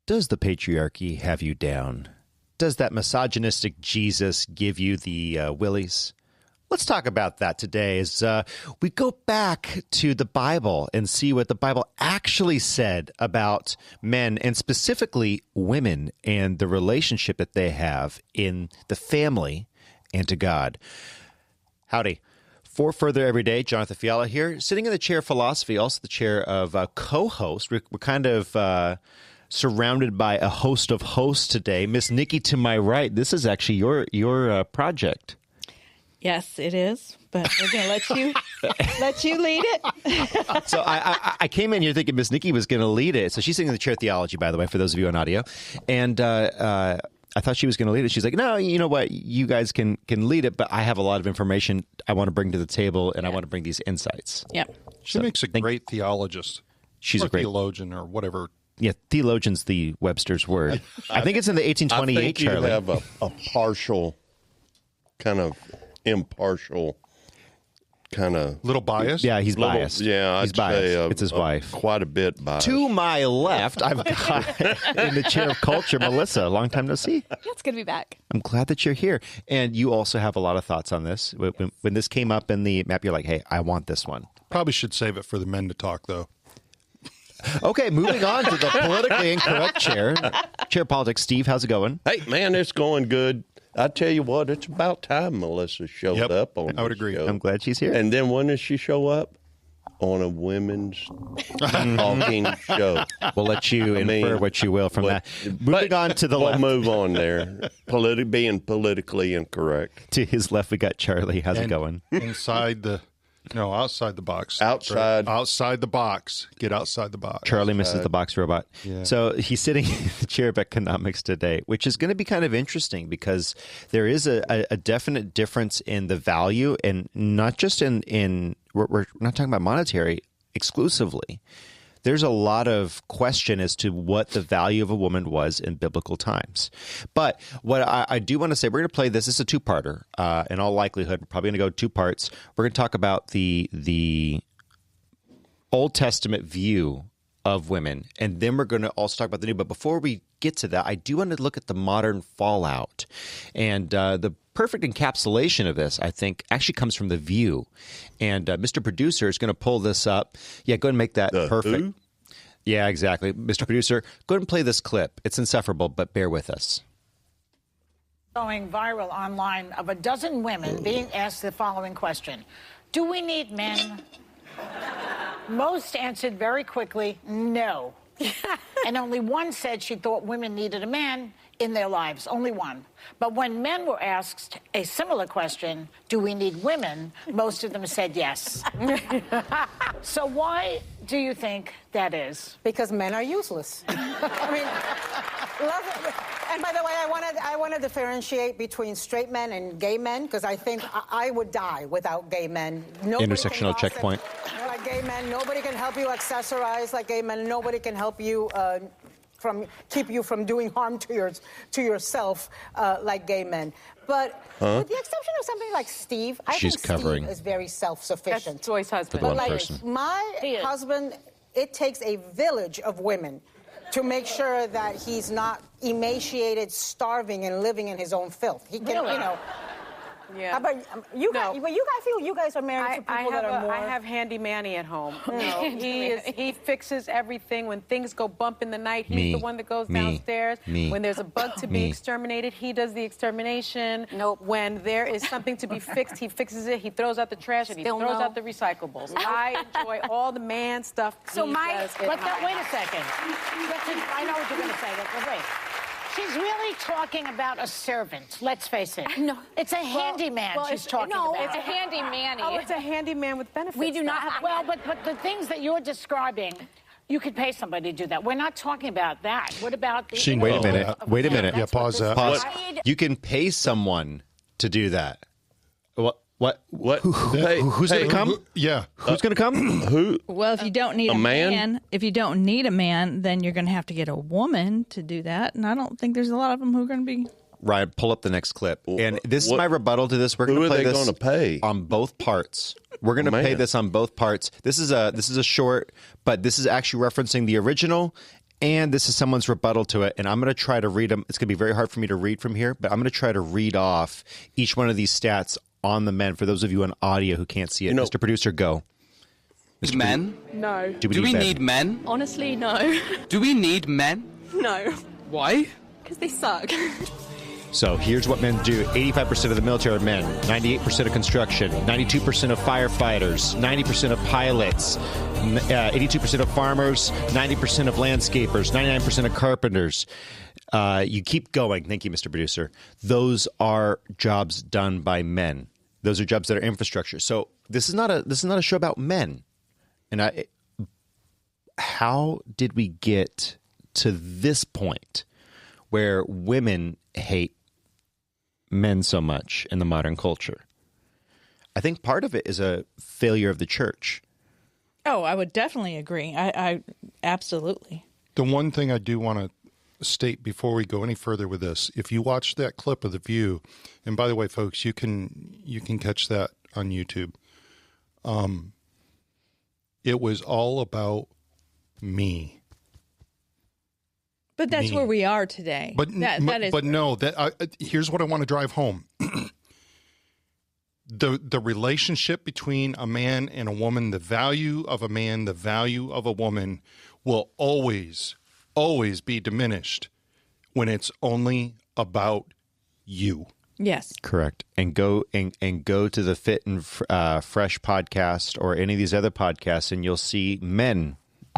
Does the patriarchy have you down? Does that misogynistic Jesus give you the willies? Let's talk about that today as we go back to the Bible and see what the Bible actually said about men and specifically women and the relationship that they have in the family and to God. Howdy. For Further Every Day, Jonathan Fiala here, sitting in the chair of philosophy, also the chair of co-host. We're kind of surrounded by a host of hosts today. Miss Nikki to my right, this is actually your project. Yes, it is, but we're going to let you lead it. So I came in here thinking Miss Nikki was going to lead it. So she's sitting in the chair of theology, by the way, for those of you on audio. And I thought she was going to lead it. She's like, no, you know what? You guys can lead it, but I have a lot of information I want to bring to the table, and I want to bring these insights. Yep. She makes a great theologist. She's or a great theologian or whatever. Yeah, theologian's the Webster's word. I think it's in the 1828, I think you Charlie. have a partial, kind of impartial, kind of Little bias? Yeah, he's biased. Yeah, he's I'd biased. say It's his wife. Quite a bit biased. To my left, I've got in the chair of culture, Melissa. Long time no see. Yeah, it's good to be back. I'm glad that you're here. And you also have a lot of thoughts on this. When this came up in the map, you're like, hey, I want this one. Probably should save it for the men to talk, though. Okay, moving on to the politically incorrect chair. Chair of politics, Steve, how's it going? Hey, man, it's going good. I tell you what, it's about time Melissa showed up on I would this agree. show. I'm glad she's here. And then when does she show up? On a women's talking show. We'll let you infer what you will from that. Moving on to the left. We'll move on there. Being politically incorrect. To his left, we got Charlie. How's it going? Outside the box. Outside. Outside the box. Get outside the box. Charlie misses the box robot. Yeah. So he's sitting in the chair of economics today, which is going to be kind of interesting because there is a definite difference in the value, and not just in we're not talking about monetary exclusively. There's a lot of question as to what the value of a woman was in biblical times. But what I do want to say, we're going to play this. This is a two-parter. In all likelihood, we're probably going to go two parts. We're going to talk about the Old Testament view of women, and then we're going to also talk about the new. But before we get to that, I do want to look at the modern fallout. And the perfect encapsulation of this, I think, actually comes from The View. And Mr. Producer is going to pull this up. Yeah, go ahead and make that perfect. Who? Yeah, exactly. Mr. Producer, go ahead and play this clip. It's insufferable, but bear with us. Going viral online of a dozen women being asked the following question: do we need men? Most answered very quickly, no. And only one said she thought women needed a man in their lives, only one. But when men were asked a similar question, do we need women, most of them said yes. So why do you think that is? Because men are useless. I mean, and by the way, I want to differentiate between straight men and gay men, because I think I would die without gay men. Nobody Intersectional checkpoint. Like gay men, nobody can help you accessorize like gay men. Nobody can help you keep you from doing harm to yourself like gay men. But with the exception of somebody like Steve, I think Steve is very self-sufficient. That's Joy's husband. But like my husband, it takes a village of women to make sure that he's not emaciated, starving, and living in his own filth. He can, you know. Yeah. How about you guys? But you guys are married to people that are more. I have Handy Manny at home. He fixes everything. When things go bump in the night, he's the one that goes downstairs. When there's a bug to be exterminated, he does the extermination. When there is something to be fixed, he fixes it. He throws out the trash and he throws out the recyclables. I enjoy all the man stuff. So wait a second. I know what you're going to say. But wait. She's really talking about a servant, let's face it. No. It's a handyman she's talking about. No, it's a handyman. Oh, it's a handyman with benefits. We do not have... Well, but the things that you're describing, you could pay somebody to do that. We're not talking about that. What about the... Wait a minute. Yeah, pause that. Pause. You can pay someone to do that. What? Who's going to come? Who's going to come? Well, if you don't need a man, then you're going to have to get a woman to do that. And I don't think there's a lot of them who are going to be. Ryan, pull up the next clip. And this is my rebuttal to this. We're going to play this on both parts. We're going to play this on both parts. This is a short, but this is actually referencing the original And this is someone's rebuttal to it, and I'm going to try to read them. It's going to be very hard for me to read from here, but I'm going to try to read off each one of these stats on the men for those of you on audio who can't see it. Mr. Producer, go. Mr. Men? No. Do we need men? Honestly, no. Do we need men? No. Why? Because they suck. So here's what men do. 85% of the military are men, 98% of construction, 92% of firefighters, 90% of pilots, 82% of farmers, 90% of landscapers, 99% of carpenters. You keep going. Thank you, Mr. Producer. Those are jobs done by men. Those are jobs that are infrastructure. So this is not a show about men. And how did we get to this point where women hate men so much in the modern culture? I think part of it is a failure of the church. Oh, I would definitely agree. I absolutely. The one thing I do want to state before we go any further with this, if you watch that clip of The View, and by the way, folks, you can catch that on YouTube. It was all about me. But that's where we are today. But here's what I want to drive home. The relationship between a man and a woman, the value of a man, the value of a woman will always be diminished when it's only about you. Yes. Correct. And go to the Fit and Fresh podcast or any of these other podcasts, and you'll see men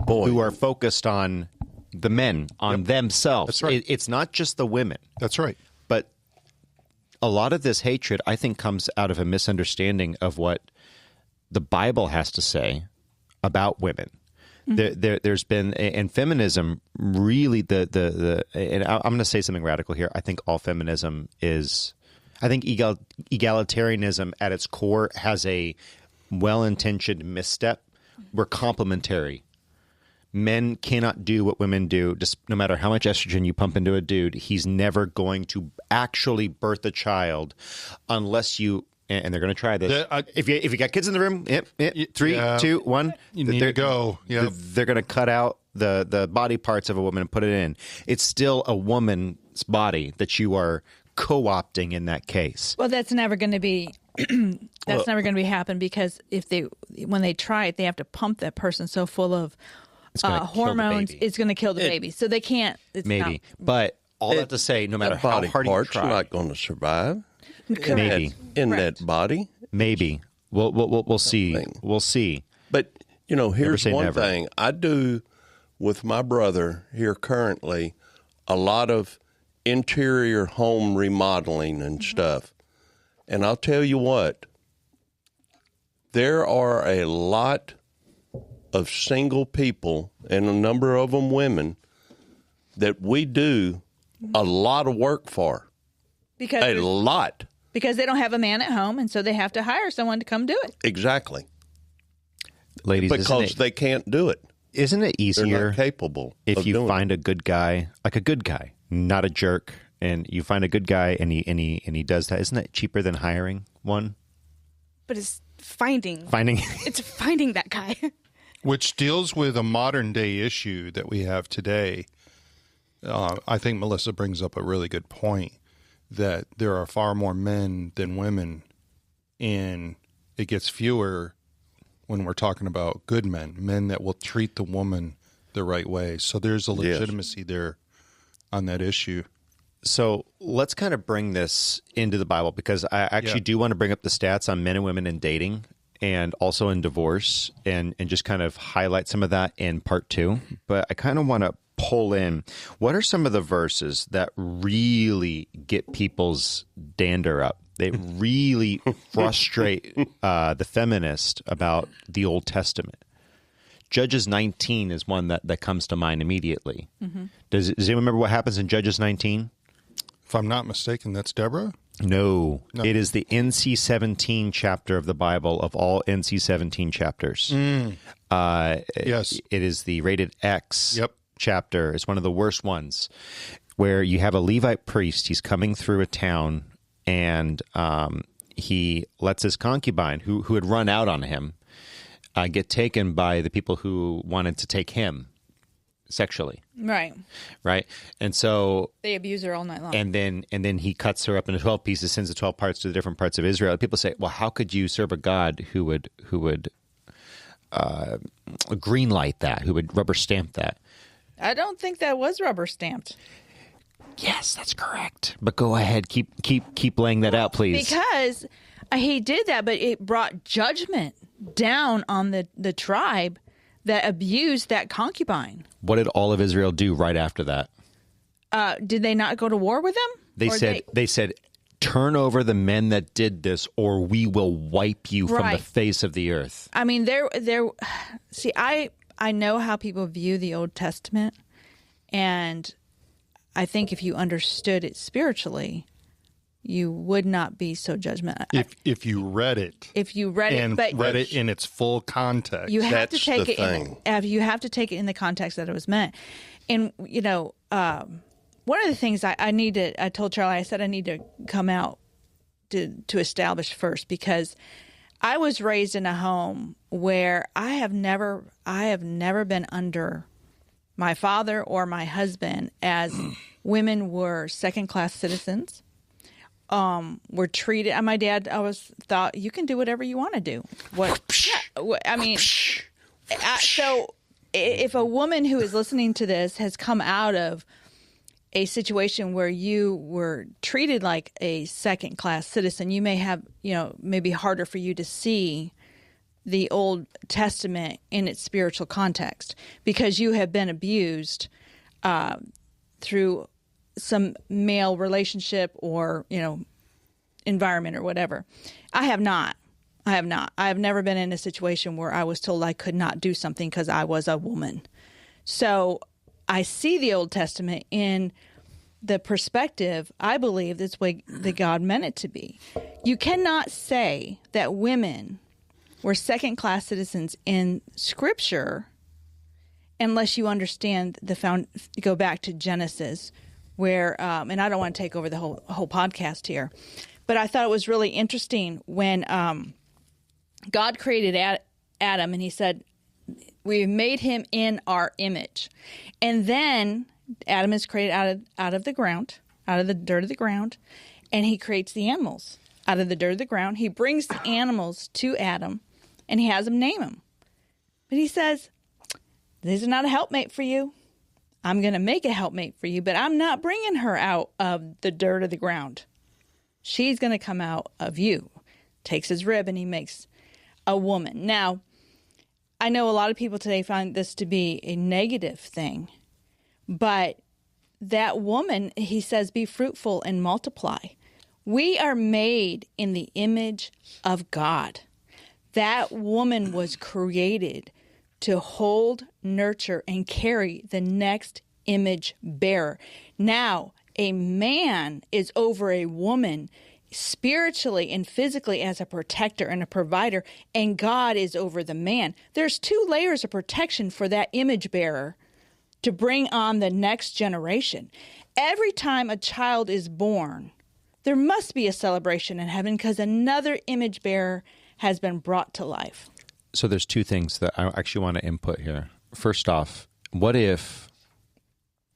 who are focused on the men, on themselves. That's right. It's not just the women. That's right. But a lot of this hatred, I think, comes out of a misunderstanding of what the Bible has to say about women. Mm-hmm. There's been, and feminism really, and I'm going to say something radical here. I think all feminism is, I think egalitarianism at its core has a well-intentioned misstep. We're complementary. Men cannot do what women do. Just no matter how much estrogen you pump into a dude, he's never going to actually birth a child unless you. And they're going to try this. If you got kids in the room, 3, 2, 1, you need to go. Yeah, they're going to cut out the body parts of a woman and put it in. It's still a woman's body that you are co-opting in that case. Well, that's never going to be. Never going to happen because when they try it, they have to pump that person so full of hormones, it's going to kill the baby. So they can't. But all that to say, no matter how hard you try, not going to survive. Maybe in that body. Maybe we'll see. We'll see. But here's one thing I do with my brother here currently: a lot of interior home remodeling and stuff. And I'll tell you what, there are a lot of single people, and a number of them women, that we do a lot of work for. A lot. Because they don't have a man at home, and so they have to hire someone to come do it. Exactly. Ladies, because they can't do it. Isn't it easier They're not capable if of you doing find a good guy, like a good guy, not a jerk, and you find a good guy and he does that? Isn't that cheaper than hiring one? But it's finding it's finding that guy. Which deals with a modern day issue that we have today. I think Melissa brings up a really good point, that there are far more men than women, and it gets fewer when we're talking about good men that will treat the woman the right way. So there's a legitimacy there on that issue. So let's kind of bring this into the Bible, because I actually do want to bring up the stats on men and women in dating and also in divorce, and just kind of highlight some of that in part 2. But I kind of want to pull in, what are some of the verses that really get people's dander up? They really frustrate the feminist about the Old Testament. Judges 19 is one that comes to mind immediately. Mm-hmm. Does anyone remember what happens in Judges 19? If I'm not mistaken, that's Deborah? No. It is the NC-17 chapter of the Bible, of all NC-17 chapters. Yes. It is the rated X chapter. It's one of the worst ones, where you have a Levite priest. He's coming through a town, and he lets his concubine, who had run out on him, get taken by the people who wanted to take him. sexually. Right. Right. And so they abuse her all night long. And then he cuts her up into 12 pieces, sends the 12 parts to the different parts of Israel. People say, well, how could you serve a God who would green light that, who would rubber stamp that? I don't think that was rubber stamped. Yes, that's correct. But go ahead, keep laying that out, please. Because he did that, but it brought judgment down on the tribe that abused that concubine. What did all of Israel do right after that? Did they not go to war with them? They said, turn over the men that did this, or we will wipe you from the face of the earth. I mean, see, I know how people view the Old Testament, and I think if you understood it spiritually, you would not be so judgmental. If you read it. If you read it. And read it in its full context. You have That's to take the it thing. You have to take it in the context that it was meant. And, you know, one of the things I told Charlie, I said I need to come out to establish first, because I was raised in a home where I have never been under my father or my husband as women were second-class citizens. Were treated. And my dad always thought, you can do whatever you want to do. I mean, so if a woman who is listening to this has come out of a situation where you were treated like a second-class citizen, you may have, maybe harder for you to see the Old Testament in its spiritual context, because you have been abused through some male relationship or, environment or whatever. I have not. I have never been in a situation where I was told I could not do something because I was a woman. So I see the Old Testament in the perspective, I believe, that's way that God meant it to be. You cannot say that women were second-class citizens in Scripture unless you understand go back to Genesis, where, and I don't want to take over the whole podcast here, but I thought it was really interesting when God created Adam, and he said, we made him in our image. And then Adam is created out of the ground, out of the dirt of the ground, and he creates the animals out of the dirt of the ground. He brings the animals to Adam, and he has them name them. But he says, this is not a helpmate for you. I'm going to make a helpmate for you, but I'm not bringing her out of the dirt of the ground. She's going to come out of you. Takes his rib and he makes a woman. Now, I know a lot of people today find this to be a negative thing, but that woman, he says, be fruitful and multiply. We are made in the image of God. That woman was created to hold, nurture, and carry the next image bearer. Now, a man is over a woman spiritually and physically as a protector and a provider, and God is over the man. There's 2 layers of protection for that image bearer to bring on the next generation. Every time a child is born, there must be a celebration in heaven because another image bearer has been brought to life. So there's 2 things that I actually want to input here. First off, what if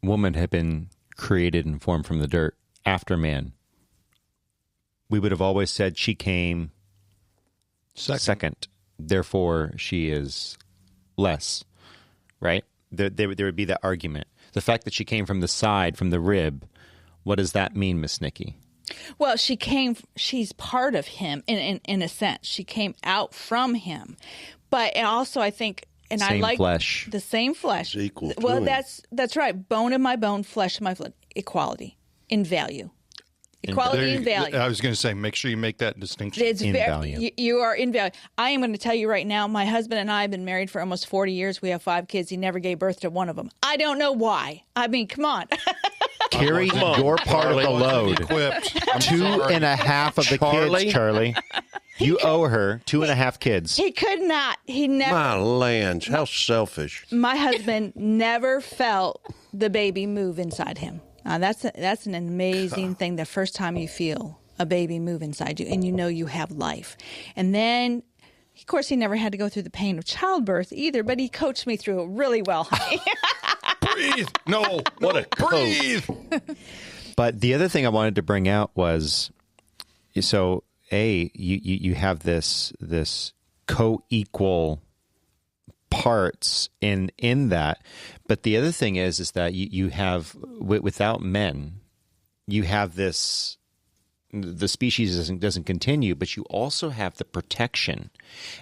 woman had been created and formed from the dirt after man? We would have always said she came second. Therefore, she is less, right? There would be that argument. The fact that she came from the side, from the rib, what does that mean, Miss Nikki? Well, she's part of him in a sense. She came out from him. But also I think, and same I like flesh. The same flesh. It's equal to well, him. that's right. Bone of my bone, flesh of my flesh. Equality in value. Equality in value. I was going to say, make sure you make that distinction. It's in value. You are in value. I am going to tell you right now, my husband and I have been married for almost 40 years. We have 5 kids. He never gave birth to one of them. I don't know why. I mean, come on. Carry your part of the load. 2.5 of the kids, Charlie. You owe her 2.5 kids. He could not. He never. My lands, how selfish. My husband never felt the baby move inside him. That's an amazing thing. The first time you feel a baby move inside you, and you know you have life. And then, of course, he never had to go through the pain of childbirth either, but he coached me through it really well. breathe. No, what a breathe. But the other thing I wanted to bring out was, so you have this co-equal parts in that, but the other thing is that you have, without men, you have this, the species doesn't continue, but you also have the protection.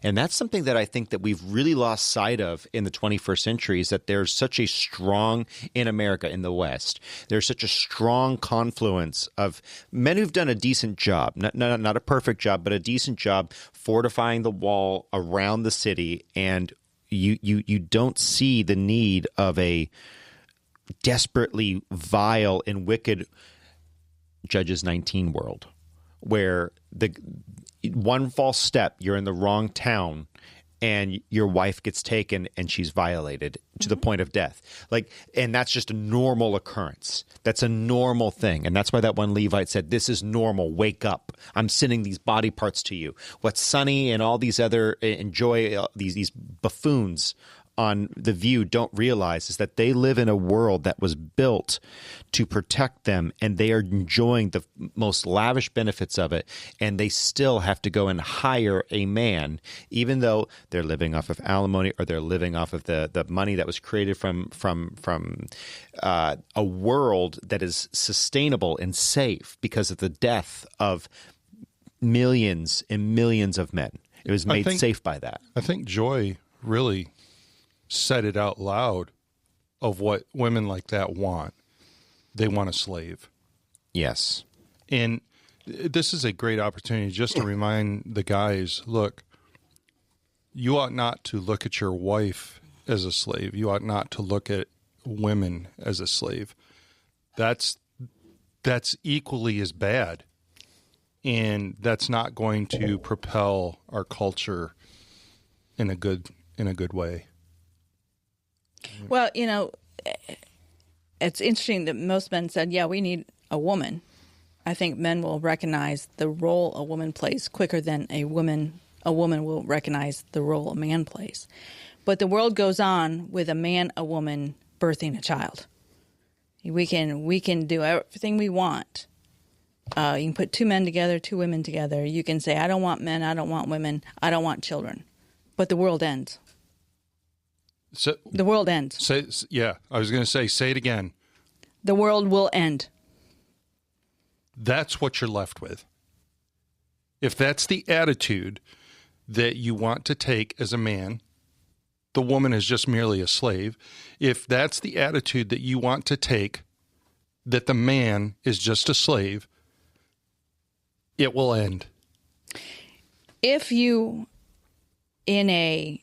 And that's something that I think that we've really lost sight of in the 21st century, is that there's such a strong, in America, in the West, there's such a strong confluence of men who've done a decent job, not a perfect job, but a decent job fortifying the wall around the city. And you don't see the need of a desperately vile and wicked Judges 19 world, where the one false step, you're in the wrong town, and your wife gets taken and she's violated to the point of death. And that's just a normal occurrence. That's a normal thing. And that's why that one Levite said, "This is normal. Wake up. I'm sending these body parts to you." What Sonny and all these other these buffoons on The View don't realize is that they live in a world that was built to protect them, and they are enjoying the most lavish benefits of it, and they still have to go and hire a man, even though they're living off of alimony, or they're living off of the money that was created from a world that is sustainable and safe because of the death of millions and millions of men. It was made safe by that. I think Joy really said it out loud of what women like that want. They want a slave. Yes. And this is a great opportunity just to remind the guys, look, you ought not to look at your wife as a slave. You ought not to look at women as a slave. That's equally as bad. And that's not going to propel our culture in a good way. Well, it's interesting that most men said, yeah, we need a woman. I think men will recognize the role a woman plays quicker than a woman will recognize the role a man plays. But the world goes on with a woman birthing a child. We can do everything we want. You can put two men together, two women together. You can say, I don't want men, I don't want women, I don't want children. But the world ends. So, the world ends. I was going to say it again. The world will end. That's what you're left with. If that's the attitude that you want to take as a man, the woman is just merely a slave. If that's the attitude that you want to take, that the man is just a slave, it will end. If you, in a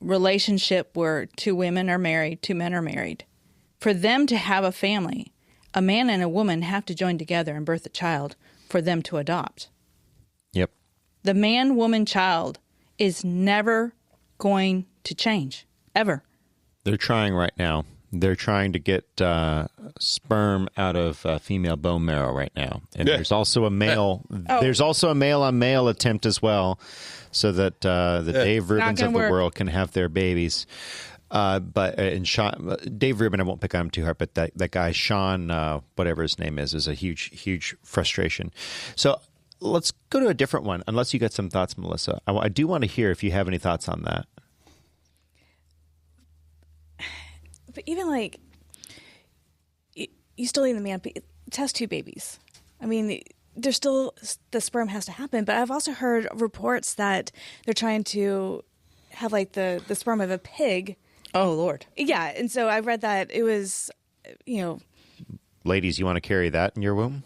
relationship where two women are married, two men are married, for them to have a family, a man and a woman have to join together and birth a child for them to adopt. Yep. The man, woman, child is never going to change, ever. They're trying right now. They're trying to get sperm out of female bone marrow right now, and there's also a male. There's also a male on male attempt as well, so that the Dave Rubins of the world can have their babies. But Dave Rubin, I won't pick on him too hard, but that guy Sean, whatever his name is a huge frustration. So let's go to a different one. Unless you got some thoughts, Melissa, I do want to hear if you have any thoughts on that. But even you still need the man test two babies. I mean, there's still the sperm has to happen. But I've also heard reports that they're trying to have the sperm of a pig. Oh Lord! Yeah, and so I read that it was, Ladies, you want to carry that in your womb?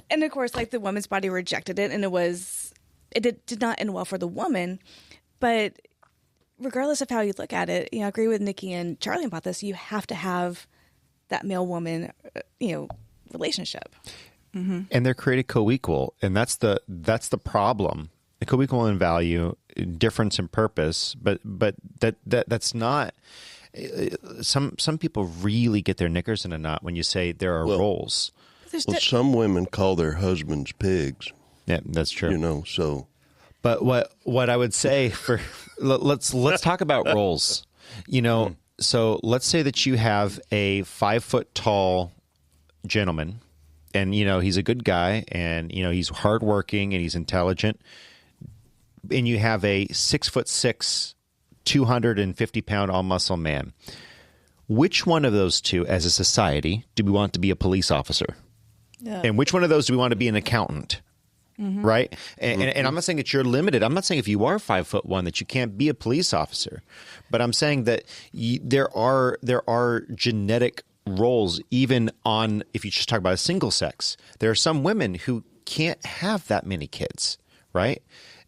And of course, the woman's body rejected it, and it did not end well for the woman, but. Regardless of how you look at it, I agree with Nikki and Charlie about this. You have to have that male-woman, relationship. Mm-hmm. And they're created co-equal, and that's the problem. Co-equal in value, difference in purpose, but that's not. Some people really get their knickers in a knot when you say there are roles. Some women call their husbands pigs. Yeah, that's true. So. But what I would say let's talk about roles. So let's say that you have a 5 foot tall gentleman, and he's a good guy, and he's hardworking and he's intelligent, and you have a 6'6", 250-pound all muscle man. Which one of those two, as a society, do we want to be a police officer? Yeah. And which one of those do we want to be an accountant? Mm-hmm. Right? And I'm not saying that you're limited. I'm not saying if you are 5'1" that you can't be a police officer. But I'm saying that there are genetic roles, even on, if you just talk about a single sex. There are some women who can't have that many kids, right?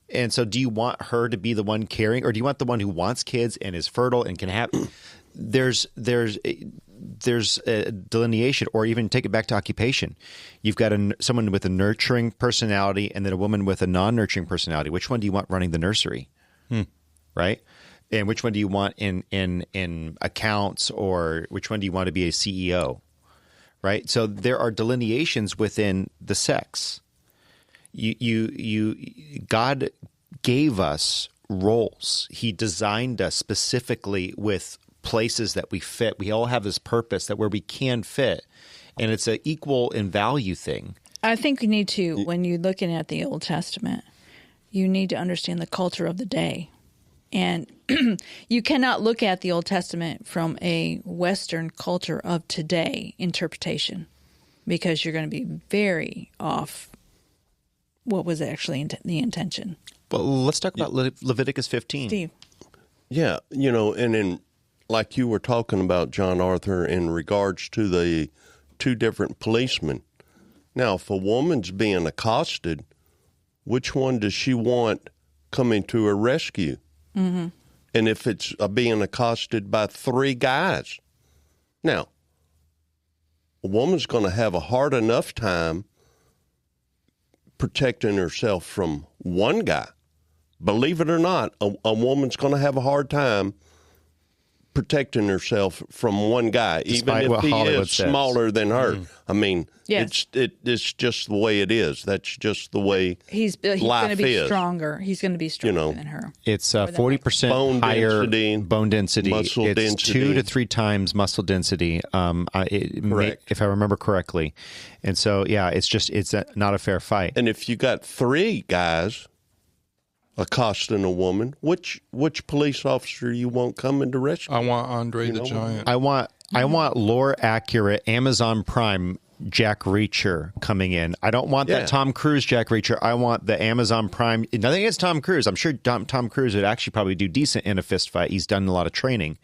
And so do you want her to be the one carrying, or do you want the one who wants kids and is fertile and can have – there's a delineation, or even take it back to occupation. You've got someone with a nurturing personality and then a woman with a non-nurturing personality. Which one do you want running the nursery, right? And which one do you want in accounts, or which one do you want to be a CEO, right? So there are delineations within the sex. God gave us roles. He designed us specifically with places that we fit. We all have this purpose that where we can fit, and it's an equal in value thing. I think we need to, when you're looking at the Old Testament, you need to understand the culture of the day. And you cannot look at the Old Testament from a Western culture of today interpretation, because you're going to be very off what was actually the intention. Well, let's talk about Leviticus 15. Steve. Yeah, and in like you were talking about, John Arthur, in regards to the 2 different policemen. Now, if a woman's being accosted, which one does she want coming to her rescue? Mm-hmm. And if it's being accosted by 3 guys. Now, a woman's going to have a hard enough time protecting herself from one guy. Believe it or not, a woman's going to have a hard time protecting herself from one guy, despite even if he Hollywood is says. smaller than her. I mean, yes. it's just the way it is. That's just the way he's going to be stronger. He's going to be stronger than her. It's 40% higher bone density. Muscle density. 2 to 3 times muscle density. If I remember correctly. And so, it's not a fair fight. And if you got 3 guys accosting a woman, which police officer you want coming to rescue? I want Andre the Giant. I want lore accurate Amazon Prime Jack Reacher coming in. I don't want that Tom Cruise Jack Reacher. I want the Amazon Prime. Nothing against Tom Cruise. I'm sure Tom Cruise would actually probably do decent in a fist fight. He's done a lot of training.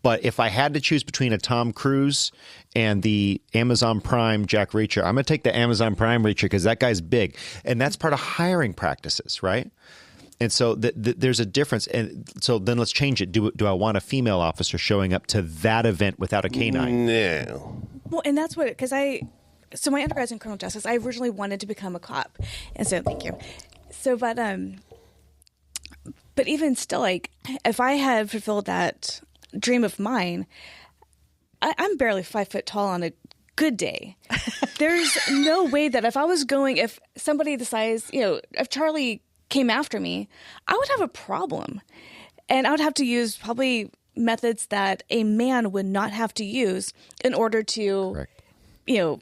But if I had to choose between a Tom Cruise and the Amazon Prime Jack Reacher, I'm going to take the Amazon Prime Reacher because that guy's big. And that's part of hiring practices, right? And so there's a difference. And so then let's change it. Do I want a female officer showing up to that event without a canine? No. Well, and that's what, because so my undergrad's in criminal justice. I originally wanted to become a cop. And so, thank you. So, but even still, like, if I had fulfilled that dream of mine, I'm barely 5 foot tall on a good day. There's no way that if somebody decides, if Charlie came after me, I would have a problem. And I would have to use probably methods that a man would not have to use in order to, Correct.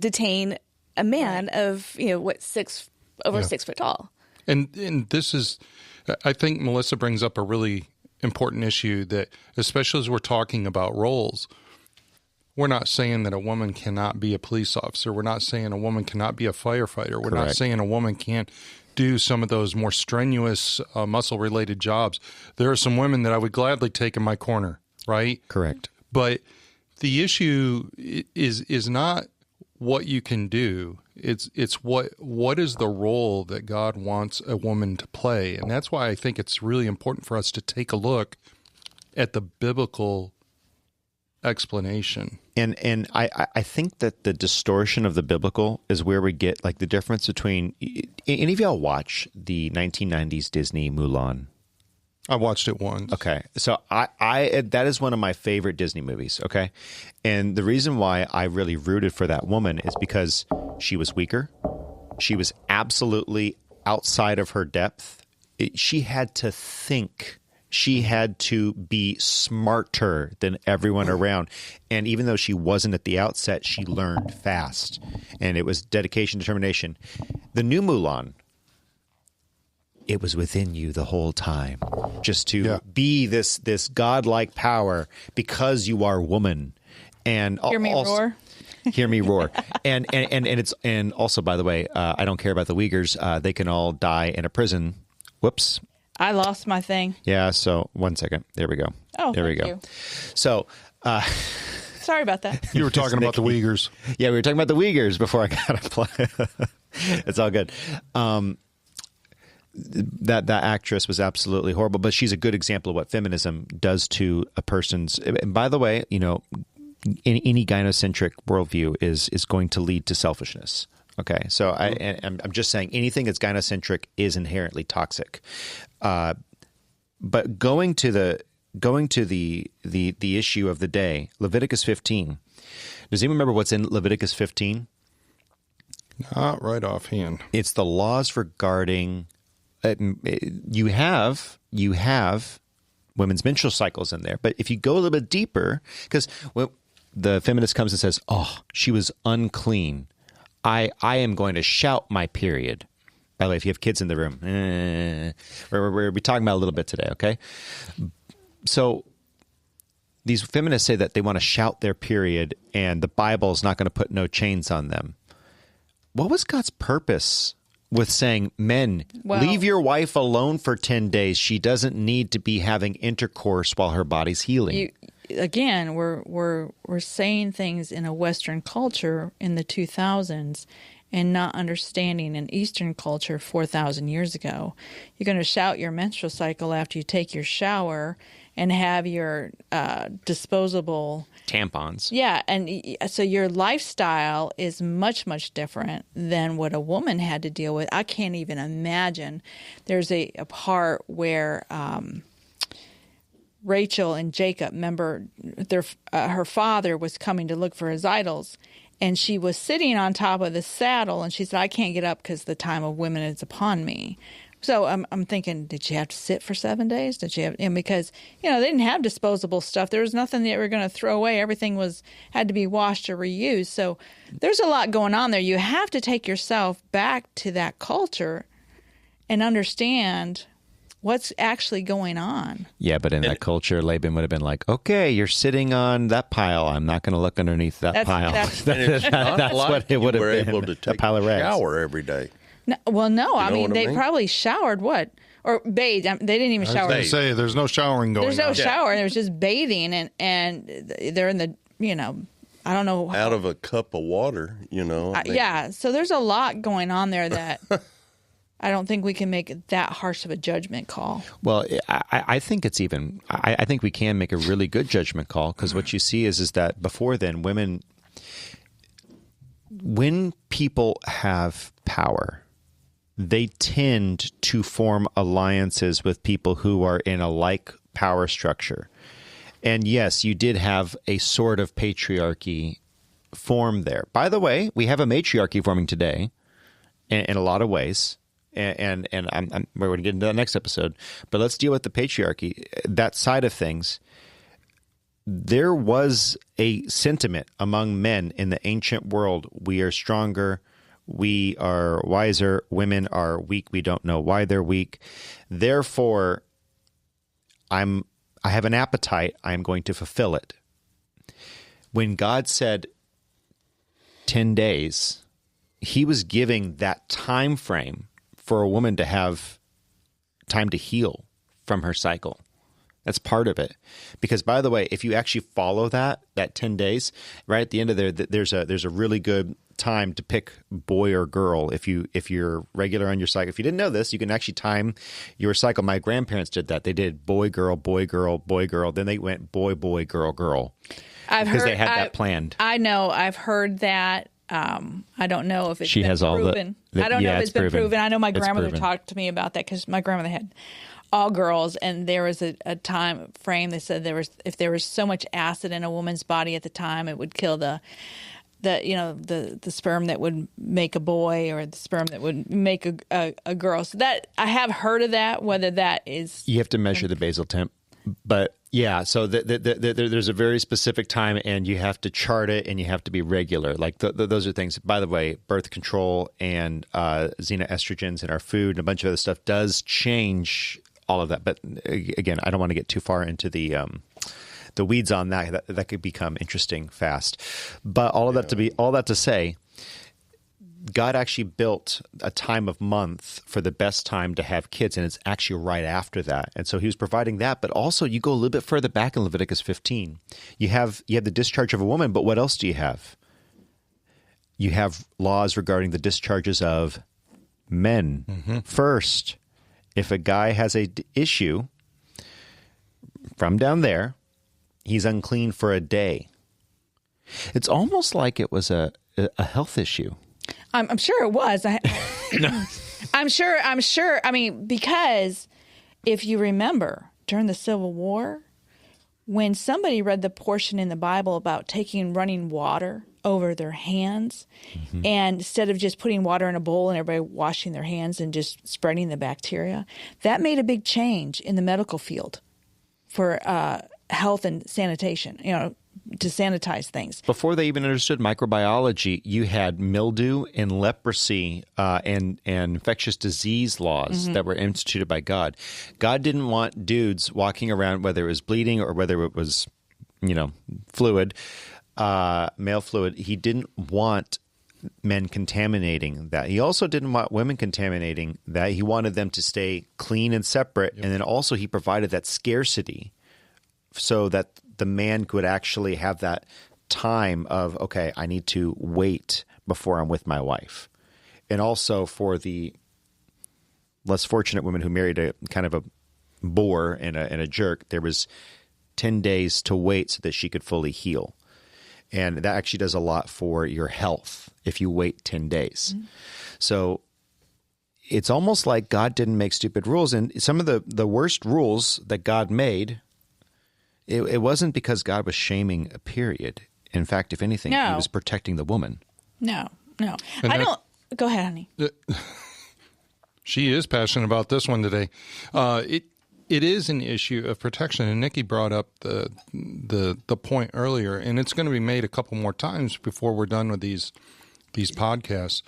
Detain a man of, 6 foot tall. And this is, I think Melissa brings up a really important issue that, especially as we're talking about roles, we're not saying that a woman cannot be a police officer. We're not saying a woman cannot be a firefighter. We're Correct. not saying a woman can't do some of those more strenuous muscle-related jobs. There are some women that I would gladly take in my corner, right? Correct. But the issue is not what you can do. It's what is the role that God wants a woman to play. And that's why I think it's really important for us to take a look at the biblical explanation. And I think that the distortion of the biblical is where we get like the difference between any of y'all watch the 1990s Disney Mulan? I watched it once. Okay. So I that is one of my favorite Disney movies, okay? And the reason why I really rooted for that woman is because she was weaker. She was absolutely outside of her depth. She had to think. She had to be smarter than everyone around. And even though she wasn't at the outset, she learned fast. And it was dedication, determination. The new Mulan, it was within you the whole time. Just to be this godlike power because you are woman. And Hear me roar. Hear me roar. And it's, and also, by the way, I don't care about the Uyghurs. They can all die in a prison. Whoops. I lost my thing. Yeah, so 1 second. There we go. Oh, there we go. you. So, sorry about that. You were talking about the Uyghurs. Yeah, we were talking about the Uyghurs before I got to play. It's all good. That actress was absolutely horrible, but she's a good example of what feminism does to a person's. And by the way, you know, any gynocentric worldview is going to lead to selfishness. Okay, so I'm just saying anything that's gynocentric is inherently toxic. But going to the issue of the day, Leviticus 15. Does anyone remember what's in Leviticus 15? Not right offhand. It's the laws regarding. You have women's menstrual cycles in there, but if you go a little bit deeper, because the feminist comes and says, "Oh, she was unclean. I am going to shout my period." By the way, if you have kids in the room, we're talking about a little bit today, okay? So these feminists say that they want to shout their period, and the Bible is not going to put no chains on them. What was God's purpose with saying, men, leave your wife alone for 10 days. She doesn't need to be having intercourse while her body's healing. Again, we're saying things in a Western culture in the 2000s and not understanding an Eastern culture 4,000 years ago. You're going to shout your menstrual cycle after you take your shower and have your disposable tampons. Yeah, and so your lifestyle is much, much different than what a woman had to deal with. I can't even imagine. There's a part where Rachel and Jacob, remember, her father was coming to look for his idols, and she was sitting on top of the saddle, and she said, "I can't get up because the time of women is upon me." So I'm thinking, did she have to sit for 7 days? Did she have? And because they didn't have disposable stuff. There was nothing they were going to throw away. Everything had to be washed or reused. So there's a lot going on there. You have to take yourself back to that culture and understand what's actually going on. Yeah, but in that culture, Laban would have been like, "Okay, you're sitting on that pile. I'm not going to look underneath that pile." That's what it would have been. Able to take a pile of rags. Shower every day. No, well, no. I mean, they probably showered or bathed. They didn't even shower. I was going to say, there's no showering going on. There's no shower. There was just bathing, and they're in the, I don't know. Out of a cup of water, Yeah, so there's a lot going on there that I don't think we can make that harsh of a judgment call. Well, I think it's even, I think we can make a really good judgment call, because what you see is that before then, when people have power, they tend to form alliances with people who are in a like power structure. And yes, you did have a sort of patriarchy form there. By the way, we have a matriarchy forming today in a lot of ways. And we're going to get into that next episode. But let's deal with the patriarchy, that side of things. There was a sentiment among men in the ancient world: we are stronger, we are wiser, women are weak, we don't know why they're weak. Therefore, I have an appetite, I'm going to fulfill it. When God said 10 days, he was giving that time frame for a woman to have time to heal from her cycle. That's part of it. Because, by the way, if you actually follow that 10 days, right at the end of there's a really good time to pick boy or girl if you're regular on your cycle. If you didn't know this, you can actually time your cycle. My grandparents did that. They did boy, girl, boy, girl, boy, girl. Then they went boy, boy, girl, girl. Because they had that planned. I know. I've heard that. I don't know if it's been proven. I don't know if it's been proven. I know my grandmother talked to me about that, because my grandmother had all girls, and there was a time frame. They said if there was so much acid in a woman's body at the time, it would kill the the sperm that would make a boy or the sperm that would make a girl. So that I have heard of that. Whether that is, you have to measure the basal temp, but yeah. So there's a very specific time, and you have to chart it, and you have to be regular. Like those are things. By the way, birth control and xenoestrogens in our food and a bunch of other stuff does change all of that. But again, I don't want to get too far into the weeds on that. That could become interesting fast. But all that to say, God actually built a time of month for the best time to have kids, and it's actually right after that. And so he was providing that, but also you go a little bit further back in Leviticus 15. You have the discharge of a woman, but what else do you have? You have laws regarding the discharges of men. Mm-hmm. First, if a guy has a issue from down there, he's unclean for a day. It's almost like it was a health issue. I'm sure it was. I'm sure. I mean, because if you remember during the Civil War, when somebody read the portion in the Bible about taking running water over their hands, mm-hmm. and instead of just putting water in a bowl and everybody washing their hands and just spreading the bacteria, that made a big change in the medical field for health and sanitation, to sanitize things. Before they even understood microbiology, you had mildew and leprosy and infectious disease laws, mm-hmm. that were instituted by God. God didn't want dudes walking around, whether it was bleeding or whether it was, fluid, male fluid. He didn't want men contaminating that. He also didn't want women contaminating that. He wanted them to stay clean and separate. Yep. And then also he provided that scarcity so that the man could actually have that time of, okay, I need to wait before I'm with my wife. And also for the less fortunate women who married a kind of a bore and a jerk, there was 10 days to wait so that she could fully heal. And that actually does a lot for your health if you wait 10 days. Mm-hmm. So it's almost like God didn't make stupid rules. And some of the worst rules that God made, it wasn't because God was shaming a period. In fact, if anything, He was protecting the woman. No. I don't. Go ahead, honey. She is passionate about this one today. It is an issue of protection, and Nikki brought up the point earlier, and it's going to be made a couple more times before we're done with these podcasts.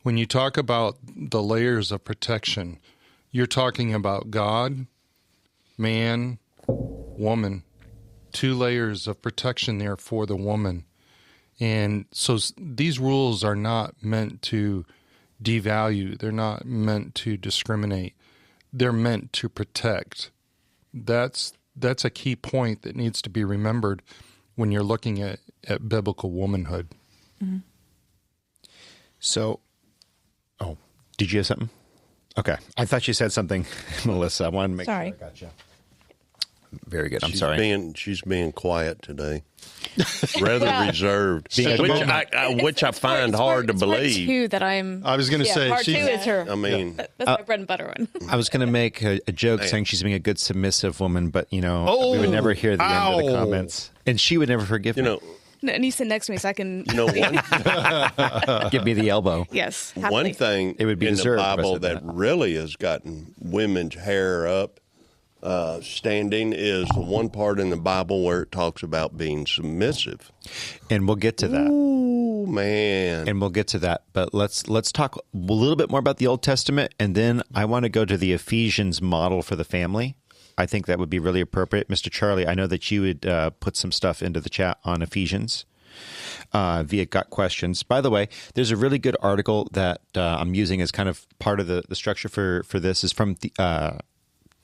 When you talk about the layers of protection, you're talking about God, man, woman. 2 layers of protection there for the woman. And so these rules are not meant to devalue. They're not meant to discriminate. They're meant to protect. That's a key point that needs to be remembered when you're looking at biblical womanhood. Mm-hmm. So, did you have something? Okay. I thought you said something, Melissa. I wanted to make sure I got you. Very good. I'm sorry. She's being quiet today, rather reserved, which I find hard to believe. Part 2 that I'm. I was going to say part 2 is her. I mean, that's my bread and butter one. I was going to make a joke saying she's being a good submissive woman, but we would never hear the end of the comments, and she would never forgive me. No, and you sit next to me so I can. Give me the elbow. Yes. Happily. One thing it would be in the Bible that really has gotten women's hair up standing is the one part in the Bible where it talks about being submissive. And we'll get to that. Ooh, man. And we'll get to that. But let's talk a little bit more about the Old Testament, and then I want to go to the Ephesians model for the family. I think that would be really appropriate. Mr. Charlie, I know that you would put some stuff into the chat on Ephesians via Got Questions. By the way, there's a really good article that I'm using as kind of part of the structure for this. Is from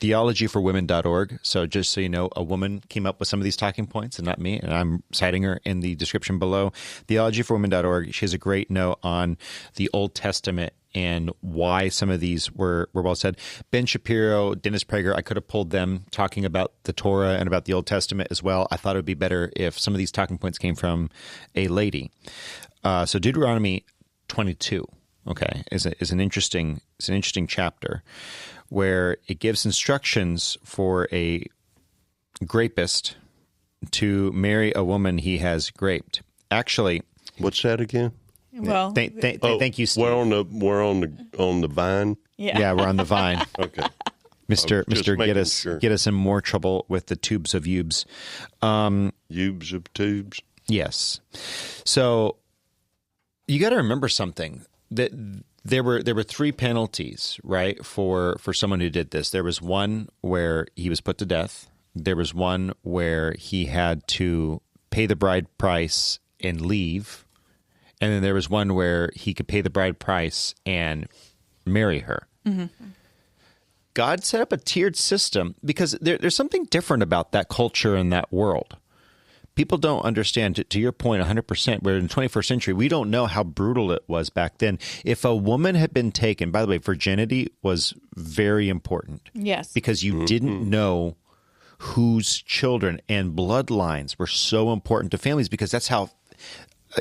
theologyforwomen.org. So just so you know, a woman came up with some of these talking points and not me, and I'm citing her in the description below. Theologyforwomen.org. She has a great note on the Old Testament and why some of these were well said. Ben Shapiro, Dennis Prager, I could have pulled them talking about the Torah and about the Old Testament as well. I thought it would be better if some of these talking points came from a lady. So Deuteronomy 22, is an interesting chapter, where it gives instructions for a rapist to marry a woman he has raped. Actually, What's that again? Well, thank you, Steve. We're on the vine. Yeah, we're on the vine. Okay. Mr. Get us in more trouble with the tubes of Ubes. Ubes of tubes. Yes. So you got to remember something, that there were 3 penalties, right, for someone who did this. There was one where he was put to death. There was one where he had to pay the bride price and leave. And then there was one where he could pay the bride price and marry her. Mm-hmm. God set up a tiered system because there's something different about that culture and that world. People don't understand, to your point, 100%. We're in the 21st century. We don't know how brutal it was back then. If a woman had been taken, by the way, virginity was very important. Yes. Because you didn't know whose children, and bloodlines were so important to families, because that's how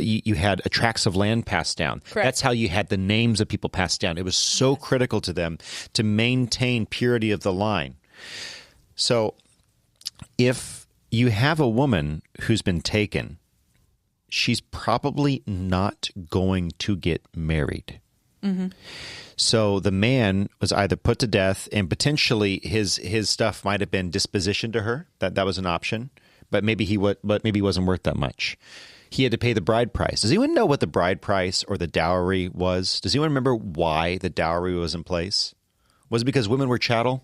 you had tracts of land passed down. Correct. That's how you had the names of people passed down. It was so critical to them to maintain purity of the line. So if you have a woman who's been taken, she's probably not going to get married. Mm-hmm. So the man was either put to death, and potentially his stuff might have been dispositioned to her. That was an option, but maybe he wasn't worth that much. He had to pay the bride price. Does anyone know what the bride price or the dowry was? Does anyone remember why the dowry was in place? Was it because women were chattel?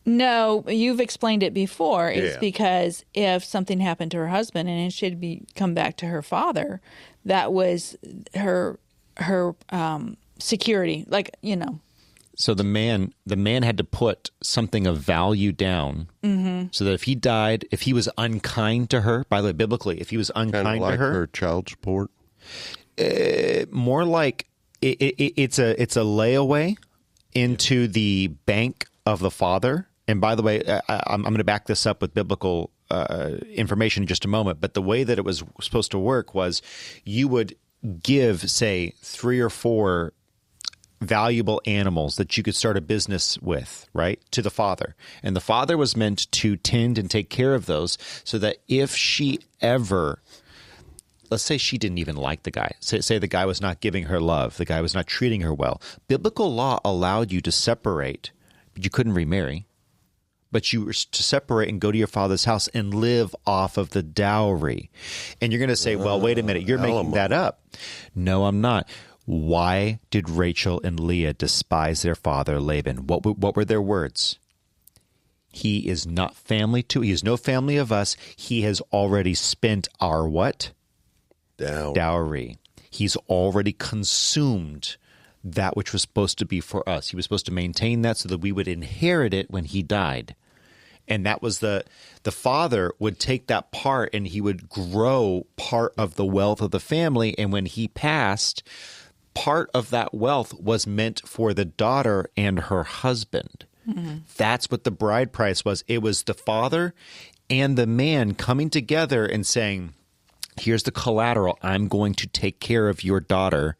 No, you've explained it before. It's because if something happened to her husband and she'd come back to her father, that was her security. Like, you know. So the man had to put something of value down, so that if he died, if he was unkind to her, by the way, biblically, if he was unkind like to her child support, more like it's a layaway into the bank of the father. And by the way, I'm going to back this up with biblical information in just a moment. But the way that it was supposed to work was you would give, say, 3 or 4 valuable animals that you could start a business with, right, to the father. And the father was meant to tend and take care of those, so that if she ever, let's say she didn't even like the guy, say the guy was not giving her love, the guy was not treating her well, biblical law allowed you to separate, but you couldn't remarry. But you were to separate and go to your father's house and live off of the dowry. And you're going to say, well, wait a minute, you're making that up. No, I'm not. Why did Rachel and Leah despise their father Laban? What were their words? He is not family to, he is no family of us. He has already spent our what? Dowry. He's already consumed that which was supposed to be for us. He was supposed to maintain that so that we would inherit it when he died. And that was the father would take that part and he would grow part of the wealth of the family. And when he passed, part of that wealth was meant for the daughter and her husband. Mm-hmm. That's what the bride price was. It was the father and the man coming together and saying, here's the collateral. I'm going to take care of your daughter.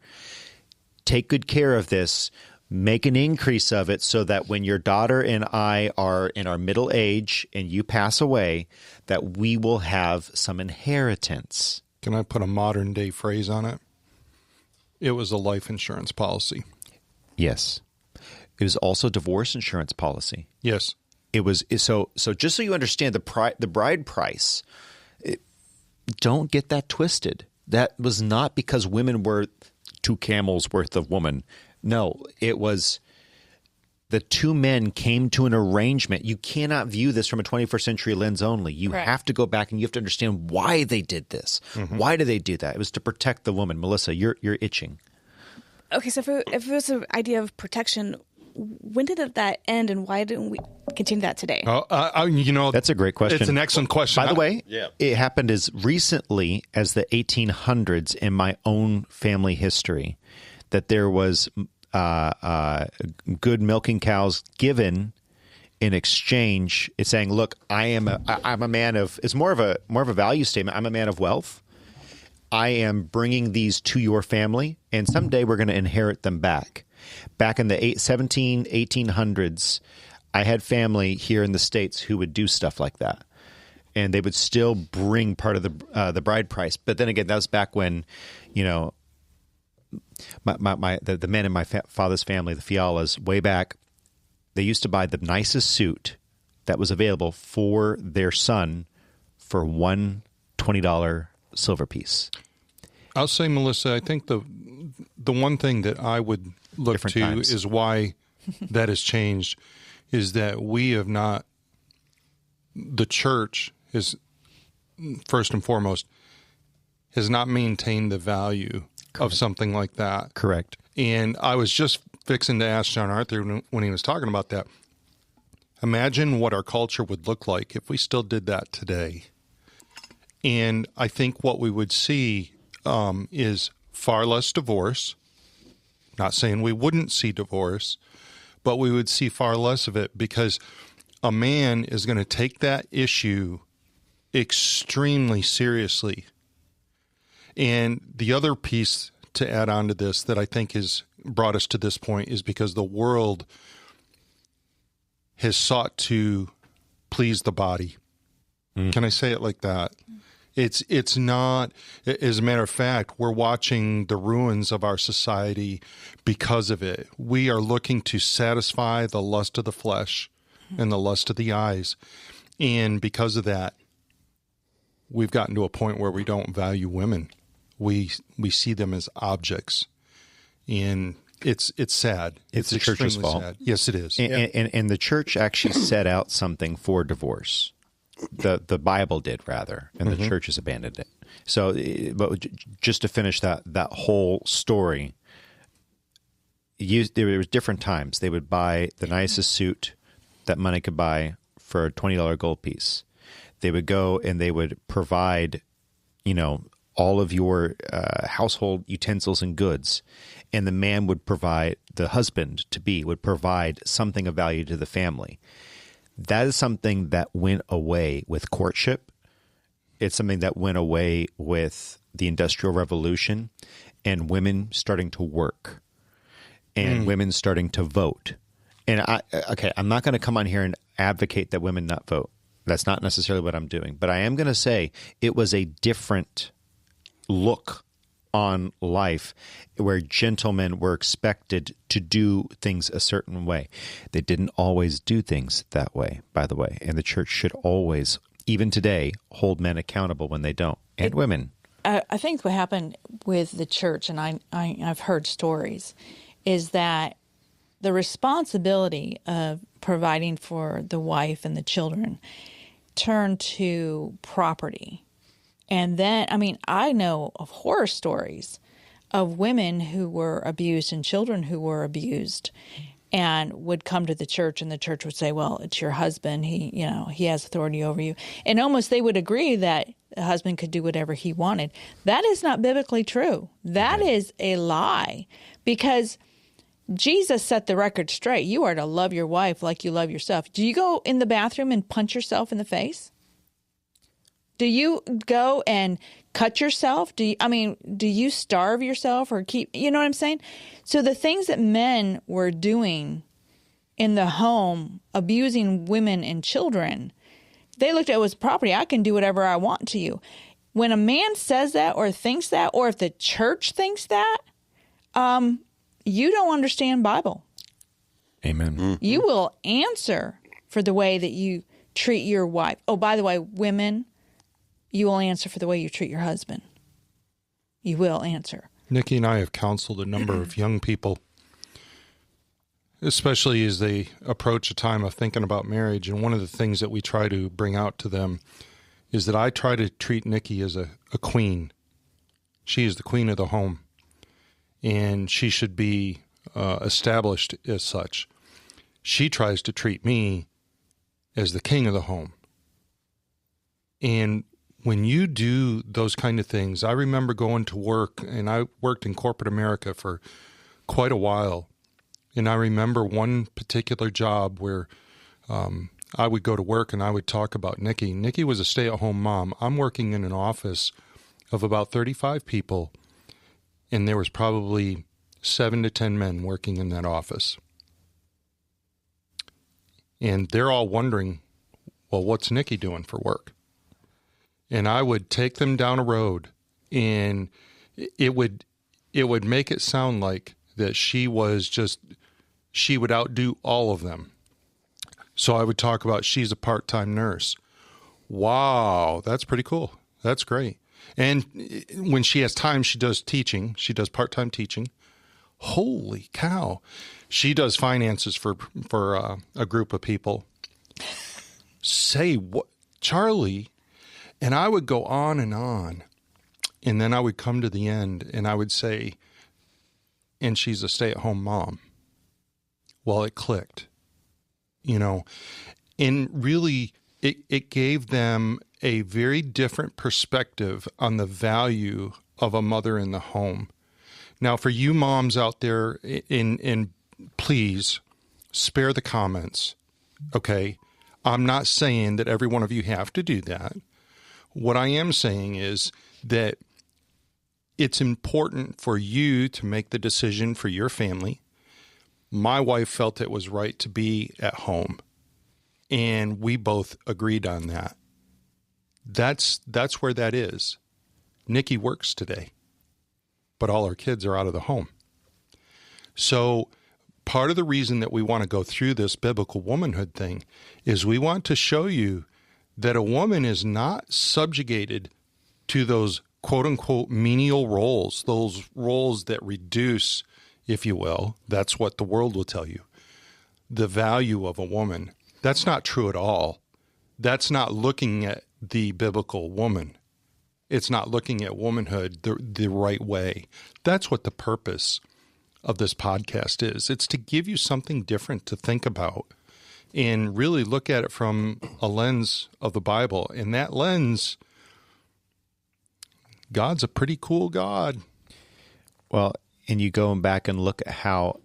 Take good care of this. Make an increase of it so that when your daughter and I are in our middle age and you pass away, that we will have some inheritance. Can I put a modern day phrase on it? It was a life insurance policy. Yes. It was also divorce insurance policy. Yes. It was so just so you understand the bride price, don't get that twisted. That was not because women were 2 camels worth of woman. No, it was the 2 men came to an arrangement. You cannot view this from a 21st century lens only. You have to go back and you have to understand why they did this. Mm-hmm. Why did they do that? It was to protect the woman. Melissa, you're itching. Okay, so if it was an idea of protection, when did that end, and why didn't we continue that today? That's a great question. It's an excellent question. By the way, it happened as recently as the 1800s in my own family history, that there was good milking cows given in exchange. It's saying, look, I'm a man of. It's more of a value statement. I'm a man of wealth. I am bringing these to your family, and someday we're going to inherit them back. Back in the 1800s, I had family here in the States who would do stuff like that. and they would still bring part of the bride price. But then again, that was back when, you know, the men in my father's family, the Fialas, way back, they used to buy the nicest suit that was available for their son for one $20 silver piece. I'll say, Melissa, I think the one thing that I would look Different to times. is why that has changed is that we have not, the church is, first and foremost, has not maintained the value of something like that. Correct. And I was just fixing to ask John Arthur when he was talking about that. Imagine what our culture would look like if we still did that today. And I think what we would see is far less divorce. Not saying we wouldn't see divorce, but we would see far less of it because a man is going to take that issue extremely seriously. And the other piece to add on to this that I think has brought us to this point is because the world has sought to please the body. Can I say it like that? It's not, as a matter of fact, we're watching the ruins of our society because of it. We are looking to satisfy the lust of the flesh and the lust of the eyes. And because of that, we've gotten to a point where we don't value women. We see them as objects. And it's sad. It's the church's extremely fault. sad. Yes, it is. And the church actually set out something for divorce. The Bible did, rather, and the church has abandoned it. So, but just to finish that whole story, there was different times. They would buy the nicest suit that money could buy for a $20 gold piece. They would go and they would provide, you know, all of your household utensils and goods, and the man would provide, the husband to be would provide something of value to the family. That is something that went away with courtship. It's something that went away with the Industrial Revolution and women starting to work and women starting to vote. And I'm not going to come on here and advocate that women not vote. That's not necessarily what I'm doing. But I am going to say it was a different look on life where gentlemen were expected to do things a certain way. They didn't always do things that way, by the way. And the church should always, even today, hold men accountable when they don't, and women. I think what happened with the church, and I've heard stories, is that the responsibility of providing for the wife and the children turned to property. And then, I mean, I know of horror stories of women who were abused and children who were abused and would come to the church, and the church would say, well, it's your husband. He has authority over you. And almost they would agree that the husband could do whatever he wanted. That is not biblically true. That is a lie, because Jesus set the record straight. You are to love your wife like you love yourself. Do you go in the bathroom and punch yourself in the face? Do you go and cut yourself? Do you starve yourself or keep, you know what I'm saying? So the things that men were doing in the home, abusing women and children, they looked at it as property. I can do whatever I want to you. When a man says that or thinks that, or if the church thinks that, you don't understand Bible. Amen. Mm-hmm. You will answer for the way that you treat your wife. Oh, by the way, women, you will answer for the way you treat your husband. You will answer. Nikki and I have counseled a number of young people, especially as they approach a time of thinking about marriage. And one of the things that we try to bring out to them is that I try to treat Nikki as a queen. She is the queen of the home, and she should be established as such. She tries to treat me as the king of the home. And when you do those kind of things, I remember going to work, and I worked in corporate America for quite a while. And I remember one particular job where I would go to work and I would talk about Nikki. Nikki was a stay-at-home mom. I'm working in an office of about 35 people, and there was probably 7 to 10 men working in that office. And they're all wondering, well, what's Nikki doing for work? and I would take them down a road, and it would make it sound like that she would outdo all of them. So I would talk about she's a part-time nurse. Wow, that's pretty cool. That's great. And when she has time, she does teaching. She does part-time teaching. Holy cow. She does finances for a group of people. Say what, Charlie? And I would go on. And then I would come to the end and I would say, and she's a stay-at-home mom. Well, it clicked, and really it gave them a very different perspective on the value of a mother in the home. Now, for you moms out there, in please spare the comments, okay? I'm not saying that every one of you have to do that. What I am saying is that it's important for you to make the decision for your family. My wife felt it was right to be at home, and we both agreed on that. That's where that is. Nikki works today, but all our kids are out of the home. So part of the reason that we want to go through this biblical womanhood thing is we want to show you that a woman is not subjugated to those quote-unquote menial roles, those roles that reduce, if you will, that's what the world will tell you, the value of a woman. That's not true at all. That's not looking at the biblical woman. It's not looking at womanhood the right way. That's what the purpose of this podcast is. It's to give you something different to think about and really look at it from a lens of the Bible. And that lens, God's a pretty cool God. Well, and you go back and look at how